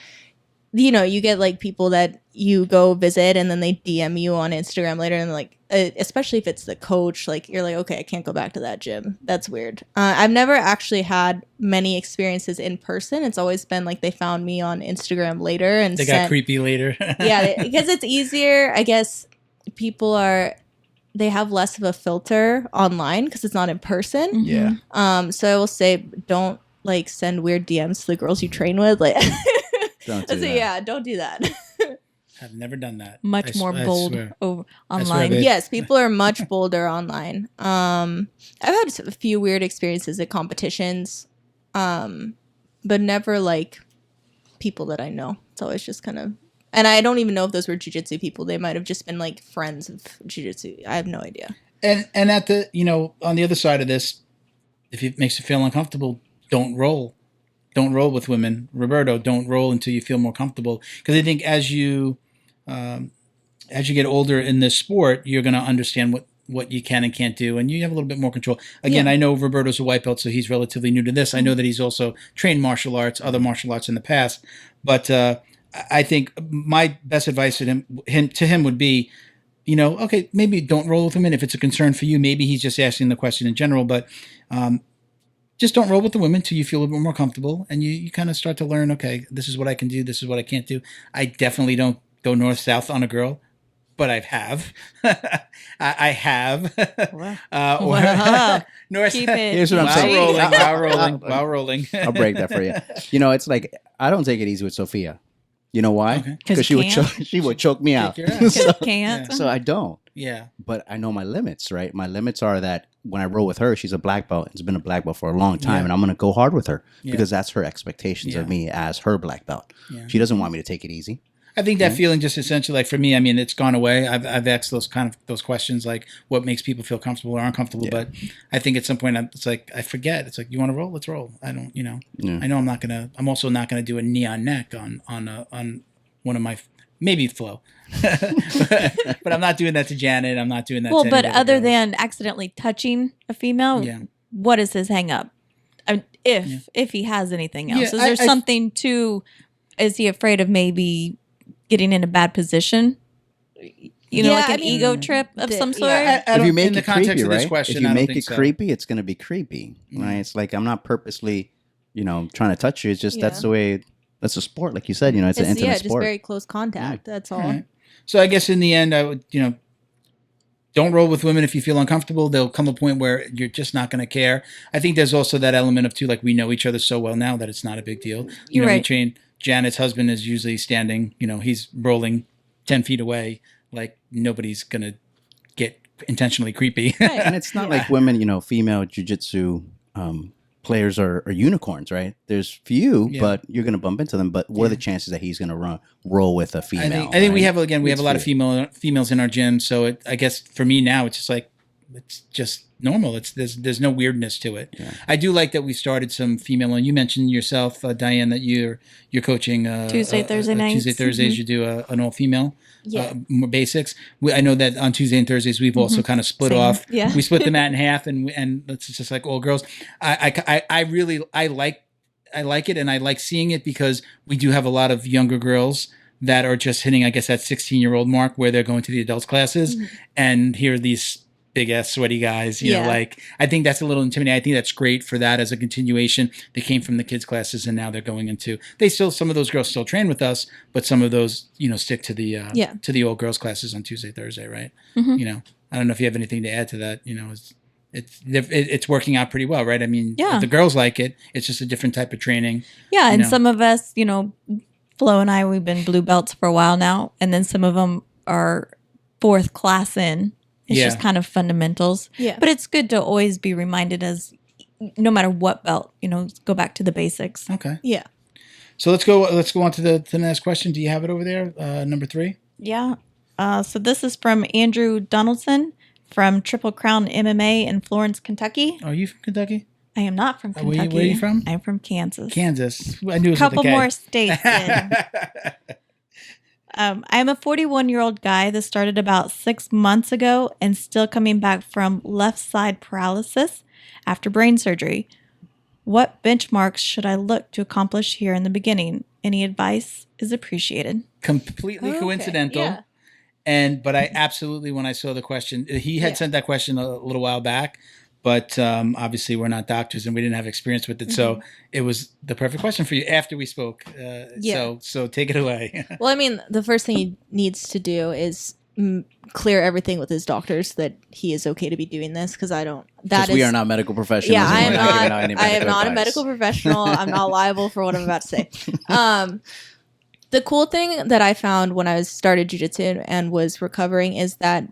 you know, you get like people that you go visit and then they DM you on Instagram later and like, especially if it's the coach, like you're like, okay, I can't go back to that gym. That's weird. I've never actually had many experiences in person. It's always been like they found me on Instagram later and They got creepy later. Yeah, because it's easier. I guess they have less of a filter online because it's not in person. Yeah. So I will say, don't like send weird DMs to the girls you train with. Like, Don't do that. yeah, don't do that. I've never done that. Much more bold swear. online. babe. Yes, people are much bolder online. I've had a few weird experiences at competitions, but never like people that I know. It's always just kind of, and I don't even know if those were jiu-jitsu people. They might have just been like friends of jiu-jitsu. I have no idea. And at the, on the other side of this, if it makes you feel uncomfortable, don't roll. Don't roll with women. Roberto, don't roll until you feel more comfortable. Because I think as you get older in this sport, you're going to understand what you can and can't do, and you have a little bit more control. Again, I know Roberto's a white belt, so he's relatively new to this. I know that he's also trained martial arts, other martial arts in the past. But I think my best advice to him would be, okay, maybe don't roll with him, and if it's a concern for you, maybe he's just asking the question in general, but just don't roll with the women till you feel a little bit more comfortable, and you kind of start to learn, okay, this is what I can do, this is what I can't do. I definitely don't go north-south on a girl, but I have. I have. Wow. North. Keep it. Here's what I'm saying. While rolling. I'll break that for you. It's like I don't take it easy with Sophia. You know why? Okay. Because she would choke me out. Kick your ass. so, Can't. so I don't. Yeah. But I know my limits, right? My limits are that when I roll with her, she's a black belt. It's been a black belt for a long time, and I'm going to go hard with her because that's her expectations of me as her black belt. Yeah. She doesn't want me to take it easy. I think that feeling just essentially, like for me, I mean, it's gone away. I've asked those questions, like what makes people feel comfortable or uncomfortable. But I think at some point, it's like I forget. It's like, you want to roll? Let's roll. I don't, I know I'm also not gonna do a knee on neck on one of my, maybe Flo, but I'm not doing that to Janet. I'm not doing that. Well, to but any of the other girls. than accidentally touching a female, what is his hang up? If he has anything else, is there something to? Is he afraid of maybe getting in a bad position? Like an ego trip of some sort? If you make in the it context creepy, of this right? question, If you I don't make think it so. creepy, it's going to be creepy, right? It's like I'm not purposely, trying to touch you. It's just that's the way. That's a sport, like you said. It's an intimate just sport. very close contact. That's all. Right. So I guess in the end, I would, don't roll with women if you feel uncomfortable. There'll come a point where you're just not going to care. I think there's also that element of too, like we know each other so well now that it's not a big deal. You're right. We train. Janet's husband is usually standing. He's rolling 10 feet away. Like nobody's going to get intentionally creepy. Right. And it's not like women, female jiu-jitsu players are unicorns, right? There's few, but you're going to bump into them. But what are the chances that he's going to roll with a female? I think we have a lot of females in our gym. So I guess for me now, it's just like, it's just normal. There's no weirdness to it. Yeah. I do like that we started some female, and you mentioned yourself, Diane, that you're coaching Tuesday, Thursday nights. Tuesday, Thursdays, you do an all female. More basics. I know that on Tuesday and Thursdays we've also kind of split off. Yeah. We split the mat in half, and it's just like all girls. I really like it, and I like seeing it because we do have a lot of younger girls that are just hitting, I guess, that 16-year-old mark where they're going to the adults classes, and here are these big ass sweaty guys, like I think that's a little intimidating. I think that's great for that as a continuation. They came from the kids classes and now they're going into, some of those girls still train with us, but some of those, stick to the old girls classes on Tuesday, Thursday. Right. Mm-hmm. I don't know if you have anything to add to that. It's working out pretty well, right? I mean, if the girls like it, it's just a different type of training. Yeah. And some of us, Flo and I, we've been blue belts for a while now. And then some of them are fourth class in. It's just kind of fundamentals. Yeah. But it's good to always be reminded as no matter what belt, go back to the basics. Okay. Yeah. So let's go on to the next question. Do you have it over there? Number 3? Yeah. So this is from Andrew Donaldson from Triple Crown MMA in Florence, Kentucky. Are you from Kentucky? I am not from Kentucky. Where are you from? I'm from Kansas. Kansas. I knew it was a couple with a K. more states in. I'm a 41-year-old guy that started about 6 months ago and still coming back from left side paralysis after brain surgery. What benchmarks should I look to accomplish here in the beginning? Any advice is appreciated. completely Okay, coincidental. yeah. But I absolutely, when I saw the question, he had sent that question a little while back, but obviously we're not doctors and we didn't have experience with it. So it was the perfect question for you after we spoke. So take it away. Well, I mean, the first thing he needs to do is clear everything with his doctors that he is okay to be doing this, because I don't. Because we are not medical professionals. Yeah, I and we're am giving out not. any I am not a advice. medical professional. I'm not liable for what I'm about to say. The cool thing that I found when I started jiu-jitsu and was recovering is that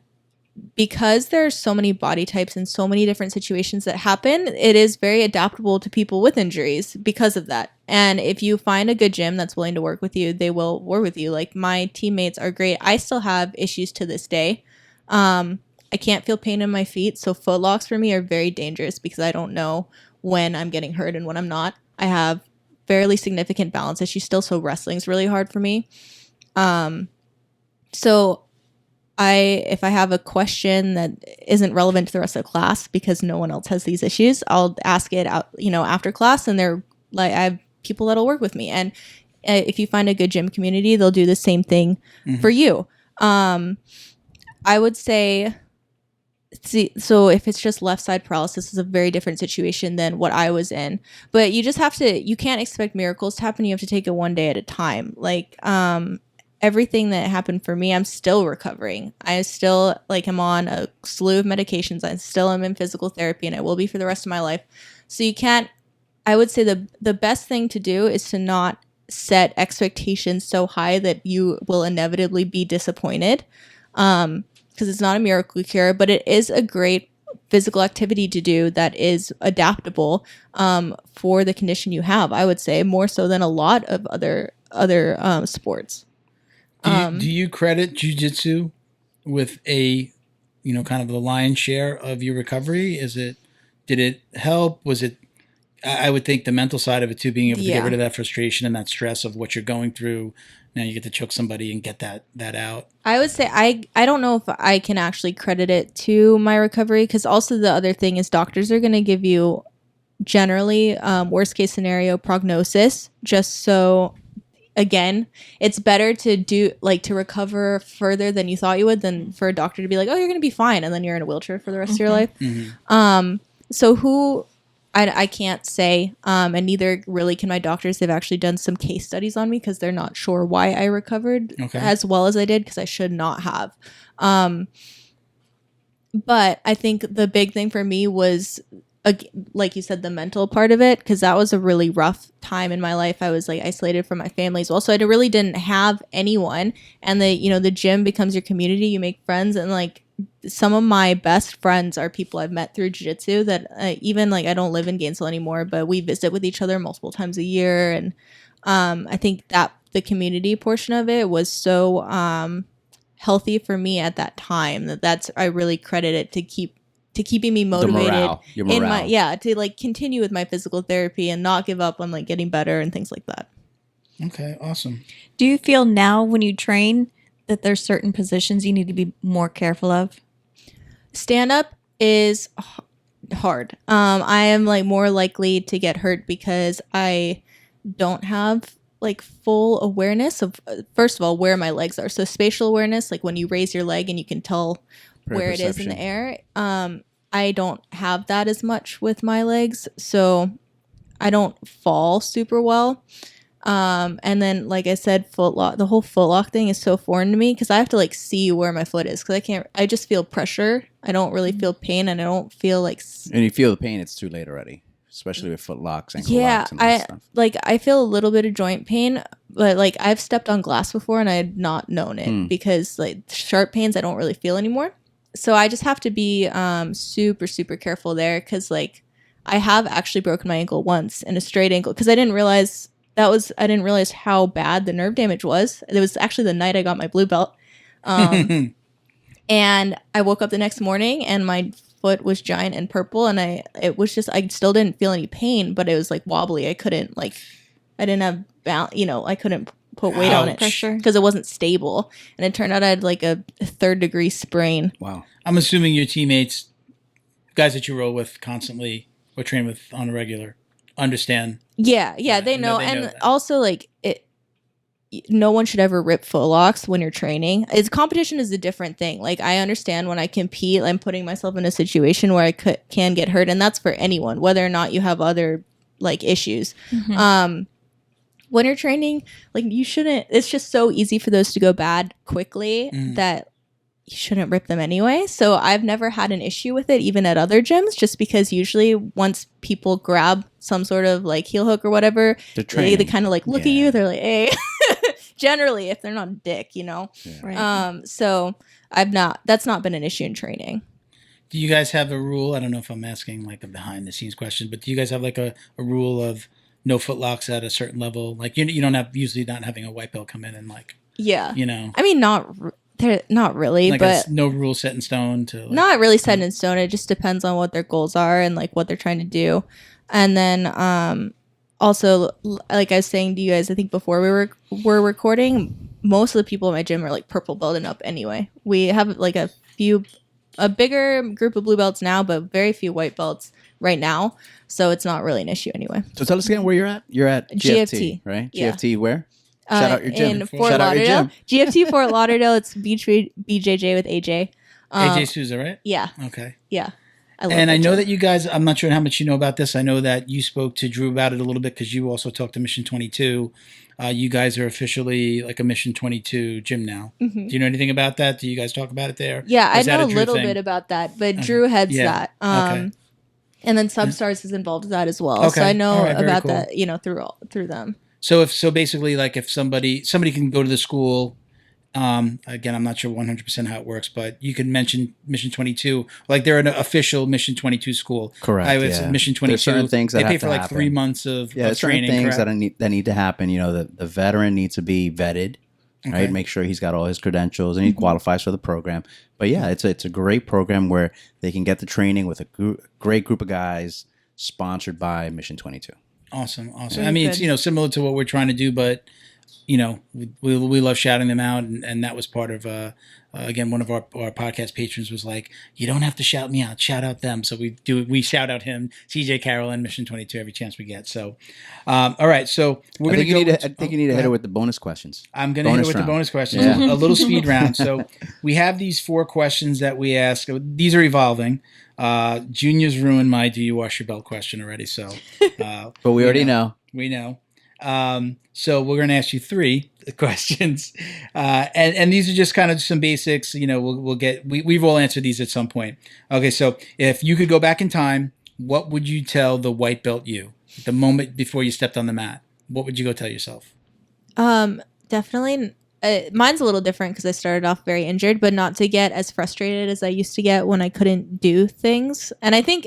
because there's so many body types and so many different situations that happen, it is very adaptable to people with injuries because of that. And if you find a good gym that's willing to work with you, they will work with you. Like, my teammates are great. I still have issues to this day. I can't feel pain in my feet, so foot locks for me are very dangerous because I don't know when I'm getting hurt and when I'm not. I have fairly significant balance issues still, so wrestling's really hard for me. So if I have a question that isn't relevant to the rest of the class because no one else has these issues, I'll ask it out, after class, and they're like, I have people that'll work with me. And if you find a good gym community, they'll do the same thing for you. I would say, so if it's just left side paralysis, is a very different situation than what I was in. But you just have to, you can't expect miracles to happen. You have to take it one day at a time. Like, everything that happened for me, I'm still recovering. I still am on a slew of medications. I still am in physical therapy, and I will be for the rest of my life. So you can't, I would say the best thing to do is to not set expectations so high that you will inevitably be disappointed. Because it's not a miracle cure, but it is a great physical activity to do that is adaptable for the condition you have. I would say more so than a lot of other sports. Do you credit jiu-jitsu with a, kind of the lion's share of your recovery? Did it help? Was it, I would think the mental side of it too, being able to get rid of that frustration and that stress of what you're going through. Now you get to choke somebody and get that out. I would say I don't know if I can actually credit it to my recovery, because also the other thing is doctors are going to give you generally worst case scenario prognosis, just so, again, it's better to do to recover further than you thought you would than for a doctor to be like, oh, you're going to be fine, and then you're in a wheelchair for the rest of your life. So I can't say, and neither really can my doctors. They've actually done some case studies on me because they're not sure why I recovered as well as I did, because I should not have. But I think the big thing for me was, like you said, the mental part of it, because that was a really rough time in my life. I was isolated from my family as well, so I really didn't have anyone. And the gym becomes your community. You make friends, and some of my best friends are people I've met through jiu-jitsu that even I don't live in Gainesville anymore, but we visit with each other multiple times a year. And I think that the community portion of it was so healthy for me at that time I really credit it to keeping me motivated. Your morale. To continue with my physical therapy and not give up on getting better and things like that. Okay, awesome. Do you feel now when you train that there's certain positions you need to be more careful of? Stand up is hard. I am more likely to get hurt because I don't have full awareness of, first of all, where my legs are. So spatial awareness, when you raise your leg and you can tell where it is in the air. I don't have that as much with my legs, so I don't fall super well. And then, like I said, the whole foot lock thing is so foreign to me because I have to see where my foot is, because I just feel pressure. I don't really feel pain, and I don't feel And you feel the pain, it's too late already, especially with foot locks, ankle locks, and all that stuff. I feel a little bit of joint pain, but I've stepped on glass before and I had not known it because sharp pains I don't really feel anymore. So I just have to be super, super careful there, because I have actually broken my ankle once in a straight ankle because I didn't realize how bad the nerve damage was. It was actually the night I got my blue belt. And I woke up the next morning and my foot was giant and purple, and I still didn't feel any pain, but it was wobbly. I couldn't I didn't have I couldn't put weight on it because it wasn't stable, and it turned out I had a 3rd degree sprain. Wow. I'm assuming your teammates, guys that you roll with constantly or train with on a regular, understand. Yeah, they know. And also no one should ever rip footlocks when you're training. Competition is a different thing. Like, I understand when I compete, I'm putting myself in a situation where I can get hurt, and that's for anyone, whether or not you have other like issues. When you're training, like, you shouldn't. It's just so easy for those to go bad quickly that you shouldn't rip them anyway. So I've never had an issue with it, even at other gyms, just because usually once people grab some sort of like heel hook or whatever, they kind of like look at you. They're like, hey. Generally, if they're not a dick, you know. Right. So that's not been an issue in training. Do you guys have a rule? I don't know if I'm asking like a behind the scenes question, but do you guys have like a rule of no footlocks at a certain level? Like, you don't have, usually not having a white belt come in and like, you know. I mean, they're not really, like, but no rule set in stone to like, not really set in stone. It just depends on what their goals are and like what they're trying to do. And then also, like I was saying to you guys, I think before we were recording, most of the people in my gym are like purple belt and up anyway. We have like a bigger group of blue belts now, but very few white belts right now. So it's not really an issue anyway. So tell us again where you're at. You're at GFT, right? Yeah. GFT where? Shout out your gym. In Fort Lauderdale. GFT Fort Lauderdale. It's BJJ with AJ. AJ Sousa, right? Yeah. Okay. Yeah. I know that you guys, I'm not sure how much you know about this. I know that you spoke to Thru about it a little bit because you also talked to Mission 22. You guys are officially like a Mission 22 gym now. Do you know anything about that? Do you guys talk about it there? Yeah, I know a little bit about that, but Thru heads that. And then Substars is involved with that as well. So I know about that, you know, through them. So basically, like, if somebody can go to the school. Again, I'm not sure 100% how it works, but you can mention Mission 22. Like, they're an official Mission 22 school. Correct. Mission 22. There's certain things that they pay have for to like happen. 3 months of certain training. Things correct? that need to happen. You know, the veteran needs to be vetted, right? Make sure he's got all his credentials and he qualifies for the program. But yeah, it's a great program where they can get the training with a great group of guys, sponsored by Mission 22. Awesome. I mean, it's, you know, similar to what we're trying to do, but you know, we love shouting them out, and that was part of again, one of our podcast patrons was like, you don't have to shout me out, shout out them. So we shout out him, CJ Carroll, and Mission 22 every chance we get. So all right, so I think you need to hit it with the bonus questions. I'm going to hit it with the bonus questions. A little speed round. So we have these 4 questions that we ask. These are evolving. Junior's ruined my do you wash your belt question already, so but we already know. We know. So we're going to ask you 3 questions, and these are just kind of some basics. You know, we've all answered these at some point. Okay, so if you could go back in time, what would you tell the white belt you, the moment before you stepped on the mat? What would you go tell yourself? Definitely. Mine's a little different because I started off very injured, but not to get as frustrated as I used to get when I couldn't do things. And I think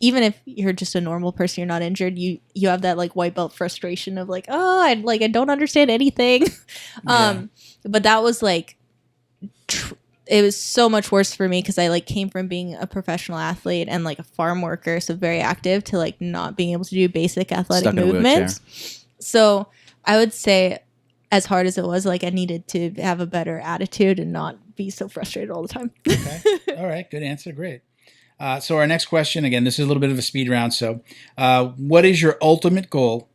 even if you're just a normal person, you're not injured, you have that like white belt frustration of like, oh, I don't understand anything. But that was like, it was so much worse for me because I like came from being a professional athlete and like a farm worker, so very active, to like not being able to do basic athletic movements. So I would say, as hard as it was, like, I needed to have a better attitude and not be so frustrated all the time. Okay. All right. Good answer. Great. So our next question, again, this is a little bit of a speed round. So what is your ultimate goal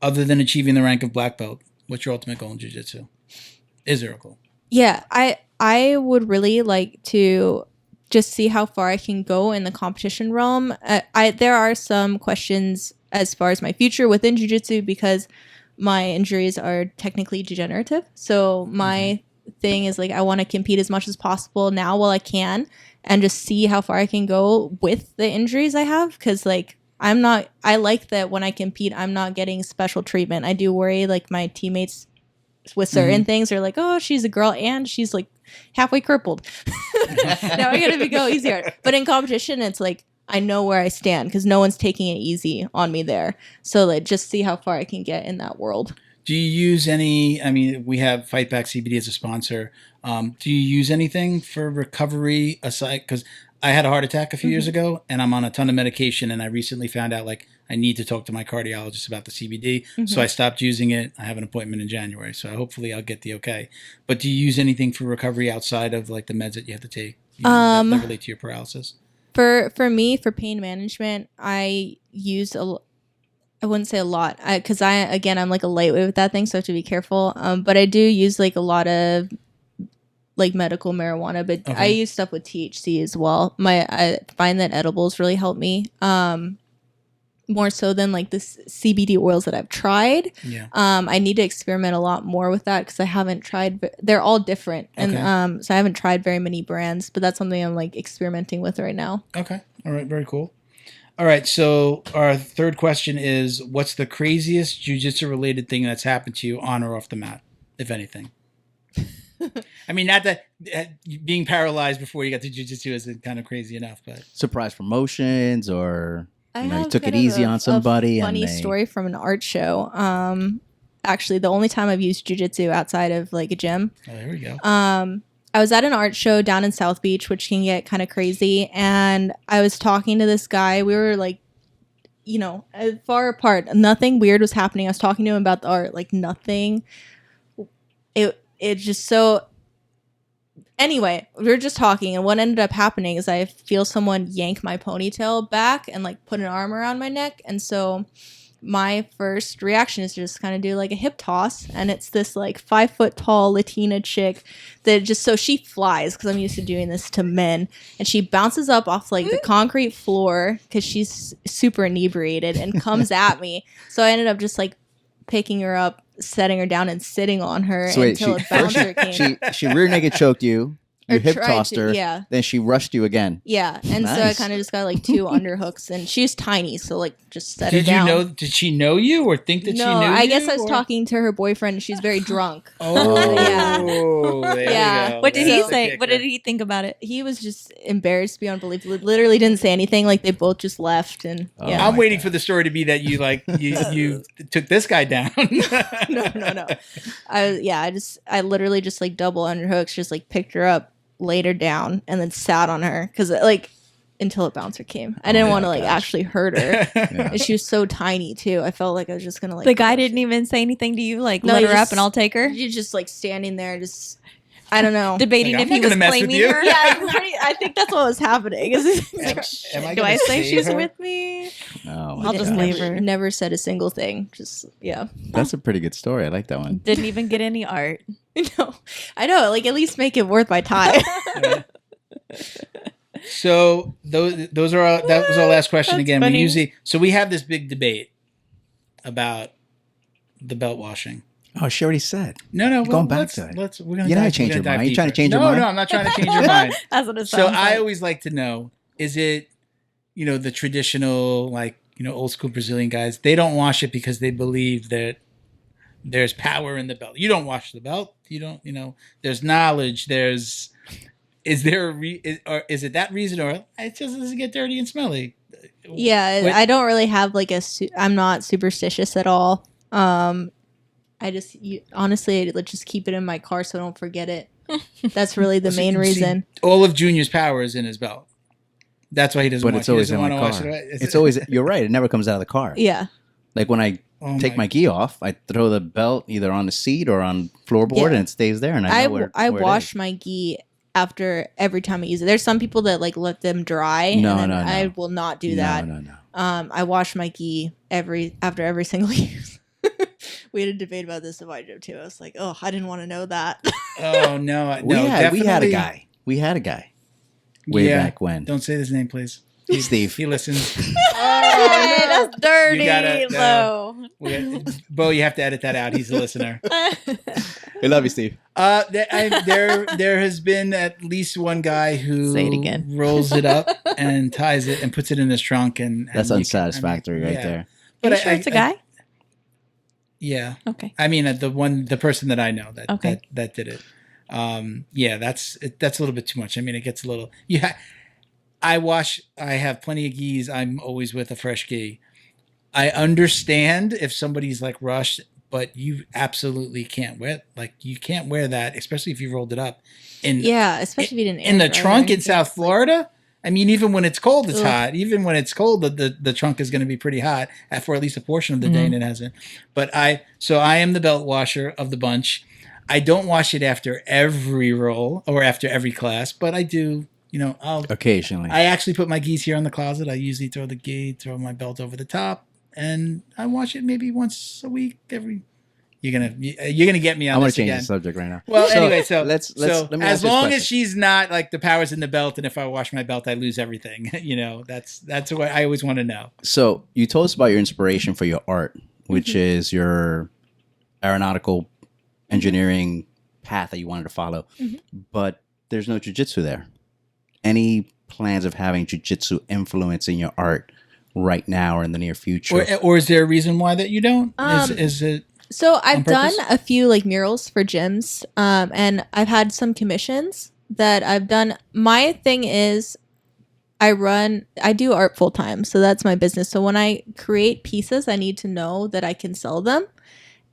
other than achieving the rank of black belt? What's your ultimate goal in jiu-jitsu? Is there a goal? Yeah, I would really like to just see how far I can go in the competition realm. There are some questions as far as my future within jiu-jitsu because my injuries are technically degenerative. So my thing is like, I want to compete as much as possible now while I can and just see how far I can go with the injuries I have. Cause like, I like that when I compete, I'm not getting special treatment. I do worry like my teammates with certain things are like, oh, she's a girl and she's like halfway crippled. Now I gotta go easier. But in competition, it's like, I know where I stand because no one's taking it easy on me there. So like, just see how far I can get in that world. Do you use any, I mean, we have Fight Back CBD as a sponsor. Do you use anything for recovery aside? Because I had a heart attack a few years ago and I'm on a ton of medication, and I recently found out like I need to talk to my cardiologist about the CBD. So I stopped using it. I have an appointment in January, so hopefully I'll get the okay. But do you use anything for recovery outside of like the meds that you have to take that relate to your paralysis? For me, for pain management, I use I wouldn't say a lot, because I'm like a lightweight with that thing, so I have to be careful. But I do use like a lot of like medical marijuana, but I use stuff with THC as well. I find that edibles really help me. More so than like the CBD oils that I've tried. Yeah. I need to experiment a lot more with that because I haven't tried. They're all different, and so I haven't tried very many brands. But that's something I'm like experimenting with right now. Okay. All right. Very cool. All right. So our third question is, what's the craziest jiu-jitsu related thing that's happened to you on or off the mat, if anything? I mean, not that being paralyzed before you got to jiu-jitsu isn't kind of crazy enough, but Surprise promotions, or I you took it easy on somebody. Funny story from an art show. Actually, the only time I've used jiu-jitsu outside of like a gym. Oh, there we go. I was at an art show down in South Beach, which can get kind of crazy. And I was talking to this guy. We were like, far apart. Nothing weird was happening. I was talking to him about the art, like nothing. It just so. Anyway, we were just talking, and what ended up happening is I feel someone yank my ponytail back and like put an arm around my neck. And so my first reaction is to just kind of do like a hip toss, and it's this like 5 foot tall Latina chick that so she flies, because I'm used to doing this to men, and she bounces up off like the concrete floor because she's super inebriated and comes at me. So I ended up just like picking her up, setting her down, and sitting on her until a bouncer came. She rear naked choked you. You hip tossed her. Yeah. Then she rushed you again. Yeah. And so I kind of just got like 2 underhooks, and she was tiny, so like just set her down. Did she know you or think that she knew you? No, I guess I was talking to her boyfriend, and she's very drunk. Oh, yeah. There Yeah. you go. What did he say? What did he think about it? He was just embarrassed beyond belief. Literally didn't say anything. Like they both just left, and yeah. I'm waiting for the story to be that you like you took this guy down. No. I literally just like double underhooks, just like picked her up, laid her down, and then sat on her because like until a bouncer came. I didn't want to like actually hurt her. And she was so tiny too. I felt like I was just gonna like. The guy didn't even say anything to you, like let her up and I'll take her. You're just like standing there, just I don't know, debating if he was claiming her. Yeah, I think that's what was happening. Do I say she's with me? No, I'll just leave her. Never said a single thing. Just That's a pretty good story. I like that one. Didn't even get any art. No, I know. Like at least make it worth my time. So that was our last question. That's Again, funny. we have this big debate about the belt washing. Oh, she already said. No. Going back to it. We're gonna You're not change your mind. You're trying to change your mind. mind. No, I'm not trying to change your mind. That's what it sounds So like. I always like to know: is it, the traditional like old school Brazilian guys? They don't wash it because they believe that there's power in the belt. You don't wash the belt. You don't. There's knowledge. Is there or is it that reason, or it just doesn't get dirty and smelly? Yeah, I don't really have like I'm not superstitious at all. I just honestly let's just keep it in my car so I don't forget it. That's really the main reason. All of Junior's power is in his belt. That's why he doesn't. But it's always in my car. It's always. You're right. It never comes out of the car. Yeah. Like when I take my gi off, I throw the belt either on the seat or on floorboard, and it stays there. And I know I where wash my gi after every time I use it. There's some people that like let them dry. No. I will not do that. No. I wash my gi after every single use. We had a debate about this in my gym too. I was like, oh, I didn't want to know that. Oh no, we had a guy. We had a guy way back when. Don't say his name, please. He's Steve. He listens. Hey, that's dirty. You gotta, Lo. Bo, you have to edit that out. He's a listener. We love you, Steve. There has been at least one guy who Say it again. rolls it up and ties it and puts it in his trunk, and That's unsatisfactory right there. Are you sure it's a guy? Yeah. Okay. I mean, the person that I know that did it. That's a little bit too much. I mean, it gets a little. Yeah. I have plenty of gis. I'm always with a fresh gi. I understand if somebody's like rushed, but you absolutely can't wear you can't wear that, especially if you rolled it up. Especially if you didn't in the trunk in South Florida. I mean, even when it's cold, it's hot. Even when it's cold, the trunk is going to be pretty hot for at least a portion of the day, and it hasn't. But I am the belt washer of the bunch. I don't wash it after every roll or after every class, but I do. Occasionally. I actually put my gis here in the closet. I usually throw the gi, throw my belt over the top, and I watch it maybe once a week. You're gonna get me on I'm gonna this change again. the subject right now. Well, anyway, so let me as ask you this long question. as she's not like the power's in the belt, and if I wash my belt, I lose everything. That's what I always want to know. So you told us about your inspiration for your art, which is your aeronautical engineering path that you wanted to follow, but there's no jiu-jitsu there. Any plans of having jiu-jitsu influence in your art right now or in the near future? Or is there a reason why that you don't? Is it? So I've done purpose? a few like murals for gyms, and I've had some commissions that I've done. My thing is I do art full time, so that's my business. So when I create pieces, I need to know that I can sell them.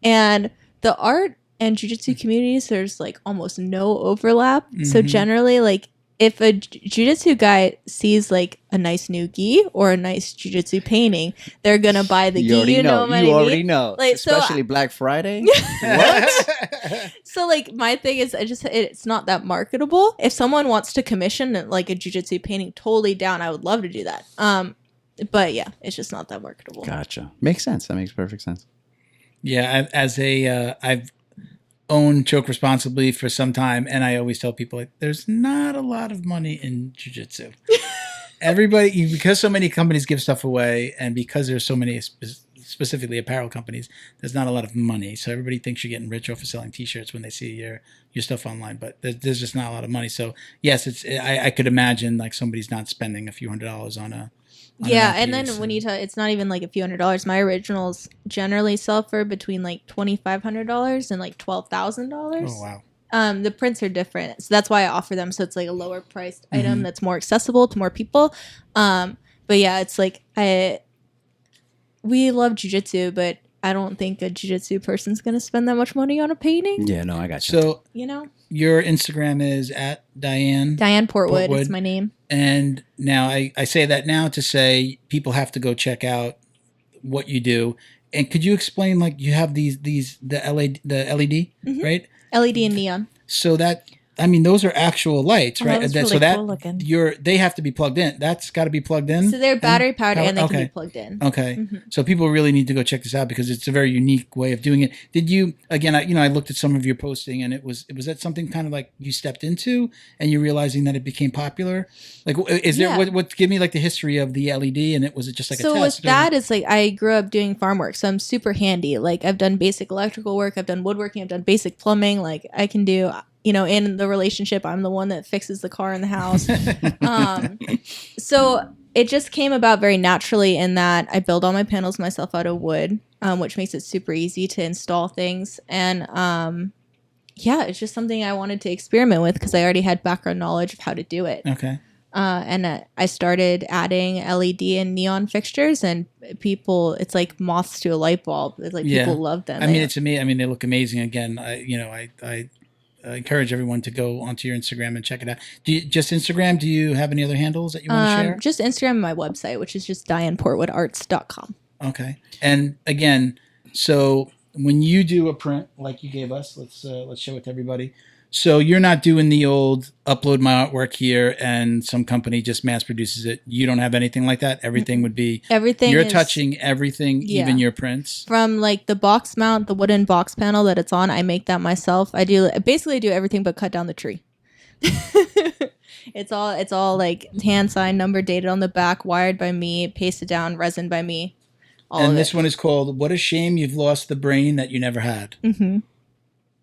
And the art and jiu-jitsu communities, there's like almost no overlap. So generally, like if a jiu-jitsu guy sees like a nice new gi or a nice jiu-jitsu painting, they're gonna buy the gi. You know what I mean? already know. Like, especially Black Friday. So like my thing is it's not that marketable. If someone wants to commission like a jiu-jitsu painting, totally down. I would love to do that. But yeah, it's just not that marketable. Gotcha. Makes sense. That makes perfect sense. Yeah, I've owned Choke Responsibly for some time, and I always tell people like, there's not a lot of money in jiu-jitsu. Everybody, because so many companies give stuff away, and because there's so many specifically apparel companies, there's not a lot of money. So everybody thinks you're getting rich off of selling T-shirts when they see your stuff online, but there's just not a lot of money. So yes, I could imagine like somebody's not spending a few $100s on a. Yeah, and then when you tell it's not even like a few $100s. My originals generally sell for between like $2,500 and like $12,000. Oh wow! The prints are different, so that's why I offer them. So it's like a lower priced item that's more accessible to more people. But yeah, it's like we love jiu-jitsu, but I don't think a jiu-jitsu person's gonna spend that much money on a painting. Yeah, no, I got you. So your Instagram is at Diane Portwood is my name. And now I say that now to say people have to go check out what you do. And could you explain, like, you have the LED, right? LED and neon. So that, I mean, those are actual lights, right? That's so really that cool looking. they have to be plugged in. That's got to be plugged in. So they're battery powered and they okay. can be plugged in. Okay. So people really need to go check this out because it's a very unique way of doing it. Did you, again, I looked at some of your posting, and was that something kind of like you stepped into and you're realizing that it became popular? Like, is there, what give me like the history of the LED, and was it just like a test? So with that, it's like I grew up doing farm work, so I'm super handy. Like I've done basic electrical work, I've done woodworking, I've done basic plumbing. Like I can do, in the relationship, I'm the one that fixes the car in the house. So it just came about very naturally in that I build all my panels myself out of wood, which makes it super easy to install things. And it's just something I wanted to experiment with because I already had background knowledge of how to do it. Okay. And I started adding LED and neon fixtures, and people, it's like moths to a light bulb. It's like people love them. I mean, it's amazing. I mean, they look amazing. Again, I encourage everyone to go onto your Instagram and check it out. Just Instagram? Do you have any other handles that you want to share? Just Instagram and my website, which is just DianePortwoodArts.com. Okay. And again, so when you do a print like you gave us, let's show it to everybody. So you're not doing the old upload my artwork here and some company just mass produces it. You don't have anything like that. Everything would be You're touching everything, even your prints. From like the box mount, the wooden box panel that it's on, I make that myself. I basically do everything but cut down the tree. It's all like hand signed, number dated on the back, wired by me, pasted down, resin by me. And this one is called "What a Shame You've Lost the Brain That You Never Had." Mm-hmm.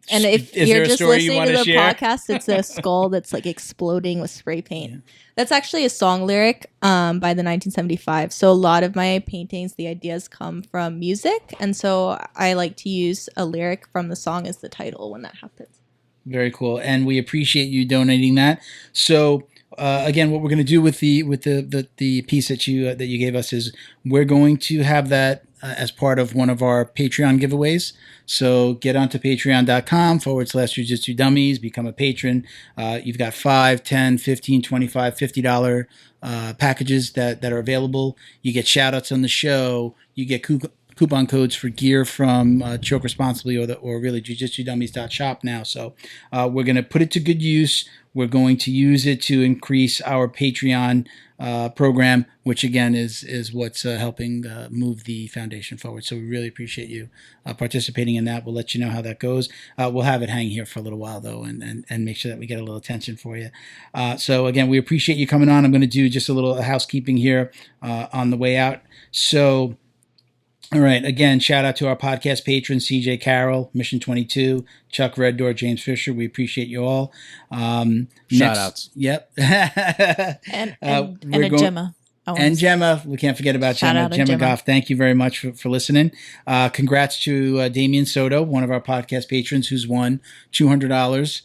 And if you're just listening to the podcast, it's a skull that's like exploding with spray paint. Yeah. That's actually a song lyric by the 1975. So a lot of my paintings, the ideas come from music. And so I like to use a lyric from the song as the title when that happens. Very cool. And we appreciate you donating that. So again, what we're going to do with the piece that you gave us is we're going to have that as part of one of our Patreon giveaways. So get onto patreon.com/Jiu Jitsu Dummies, become a patron. You've got $5, $10, $15, $25, $50 packages that are available. You get shout outs on the show. You get coupon codes for gear from Choke Responsibly or really jiu-jitsu-dummies.shop now. So we're going to put it to good use. We're going to use it to increase our Patreon program, which again is what's helping move the foundation forward. So we really appreciate you participating in that. We'll let you know how that goes. We'll have it hang here for a little while though, and make sure that we get a little attention for you. So again, we appreciate you coming on. I'm going to do just a little housekeeping here on the way out. So. All right. Again, shout out to our podcast patrons, CJ Carroll, Mission 22, Chuck Red Door, James Fisher. We appreciate you all. Shout outs. Yep. And Gemma. And Gemma. We can't forget about Gemma. Gemma Goff, thank you very much for listening. Congrats to Damian Soto, one of our podcast patrons, who's won $200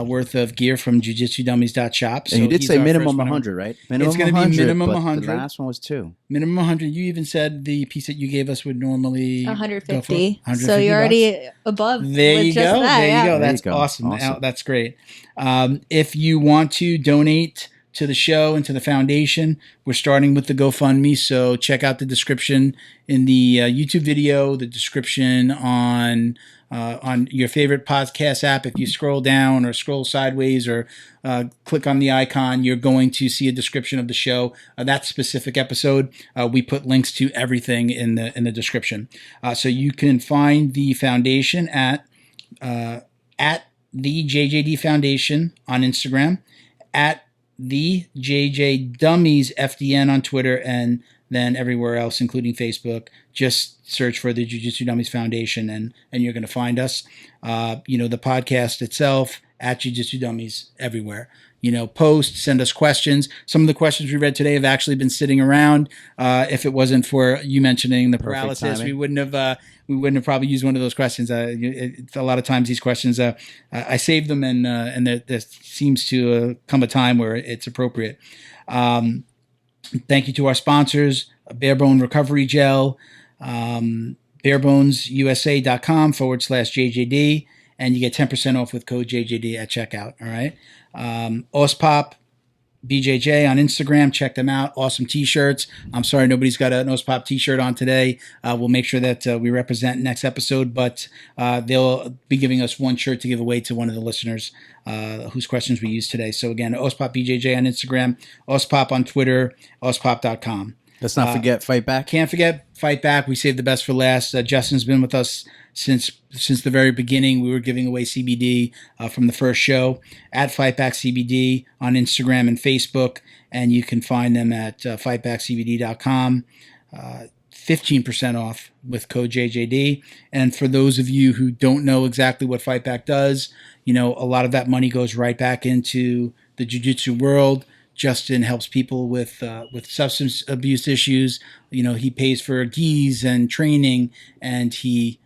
worth of gear from jiu-jitsu-dummies.shop. So and you did say minimum 100, right? Minimum it's going to be minimum 100. The last one was 2. Minimum 100. You even said the piece that you gave us would normally 150. So you're already above. There you go. That, there you go. There That's you go. awesome. That's great. If you want to donate to the show and to the foundation, we're starting with the GoFundMe. So check out the description in the YouTube video, the description on your favorite podcast app. If you scroll down or scroll sideways or click on the icon, you're going to see a description of the show. That specific episode, we put links to everything in the description. So you can find the foundation at the JJD Foundation on Instagram, at the JJ Dummies FDN on Twitter, and then everywhere else, including Facebook. Just search for the Jiu Jitsu Dummies Foundation, and you're going to find us. The podcast itself at Jiu Jitsu Dummies everywhere. Post, send us questions. Some of the questions we read today have actually been sitting around. If it wasn't for you mentioning the paralysis, we wouldn't have probably used one of those questions. A lot of times these questions, I save them, and there seems to come a time where it's appropriate. Thank you to our sponsors, Barebone Recovery Gel, barebonesusa.com/JJD, and you get 10% off with code JJD at checkout. All right. Ospop BJJ on Instagram. Check them out. Awesome t-shirts. I'm sorry nobody's got an Ospop t-shirt on today. We'll make sure that we represent next episode, but they'll be giving us one shirt to give away to one of the listeners whose questions we used today. So again, Ospop BJJ on Instagram, Ospop on Twitter, ospop.com. Let's not forget Fight Back. Can't forget Fight Back. We saved the best for last. Justin's been with us since the very beginning. We were giving away CBD from the first show at Fight Back CBD on Instagram and Facebook, and you can find them at fightbackcbd.com. 15% off with code JJD. And for those of you who don't know exactly what Fight Back does, a lot of that money goes right back into the jiu-jitsu world. Justin helps people with substance abuse issues. He pays for gis and training, and he,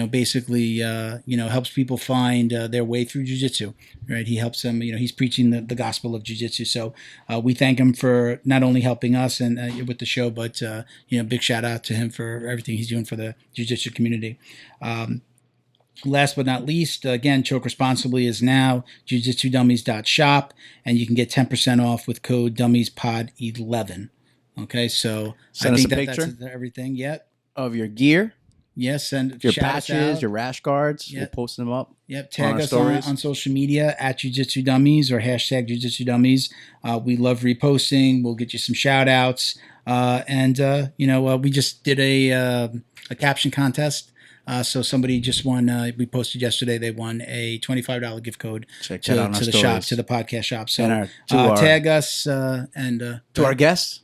basically, helps people find their way through jiu-jitsu, right? He helps them, he's preaching the gospel of jiu-jitsu. So we thank him for not only helping us and with the show, but, big shout out to him for everything he's doing for the jiu-jitsu community. Last but not least, again, Choke Responsibly is now jiu-jitsu-dummies.shop, and you can get 10% off with code DummiesPod11. Okay, so send us a picture. That's everything yet of your gear. Yes, and your patches, your rash guards. Yep. We'll post them up. Yep, tag us on social media at Jiu-Jitsu Dummies or hashtag Jiu-Jitsu Dummies. We love reposting. We'll get you some shout outs. We just did a caption contest. So somebody just won. We posted yesterday. They won a $25 gift code to the shop, to the podcast shop. So tag us and to our guests.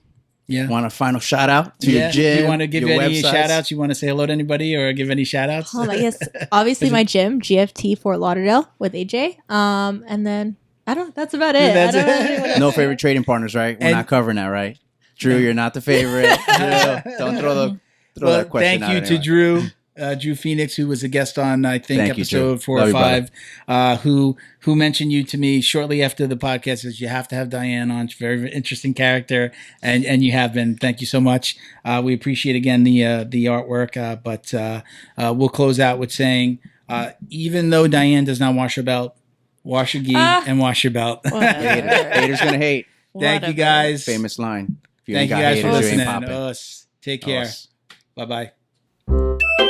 Yeah. Want a final shout out to your gym? You want to give any shout outs? You want to say hello to anybody or give any shout outs? Yes. Obviously my gym, GFT Fort Lauderdale with AJ. And then that's about it. No favorite trading partners, right? We're not covering that, right? Drew, you're not the favorite. Drew, don't throw that question out. Thank you to Drew. Drew Phoenix, who was a guest on, I think, episode 4 or 5, who mentioned you to me shortly after the podcast, says you have to have Diane on. She's a very interesting character, and you have been. Thank you so much. We appreciate, again, the artwork, but we'll close out with saying, even though Diane does not wash her belt, wash your gi and wash your belt. Haters gonna hate. Thank you, guys. Famous line. Thank you guys for listening. Take care. Bye-bye. Bye.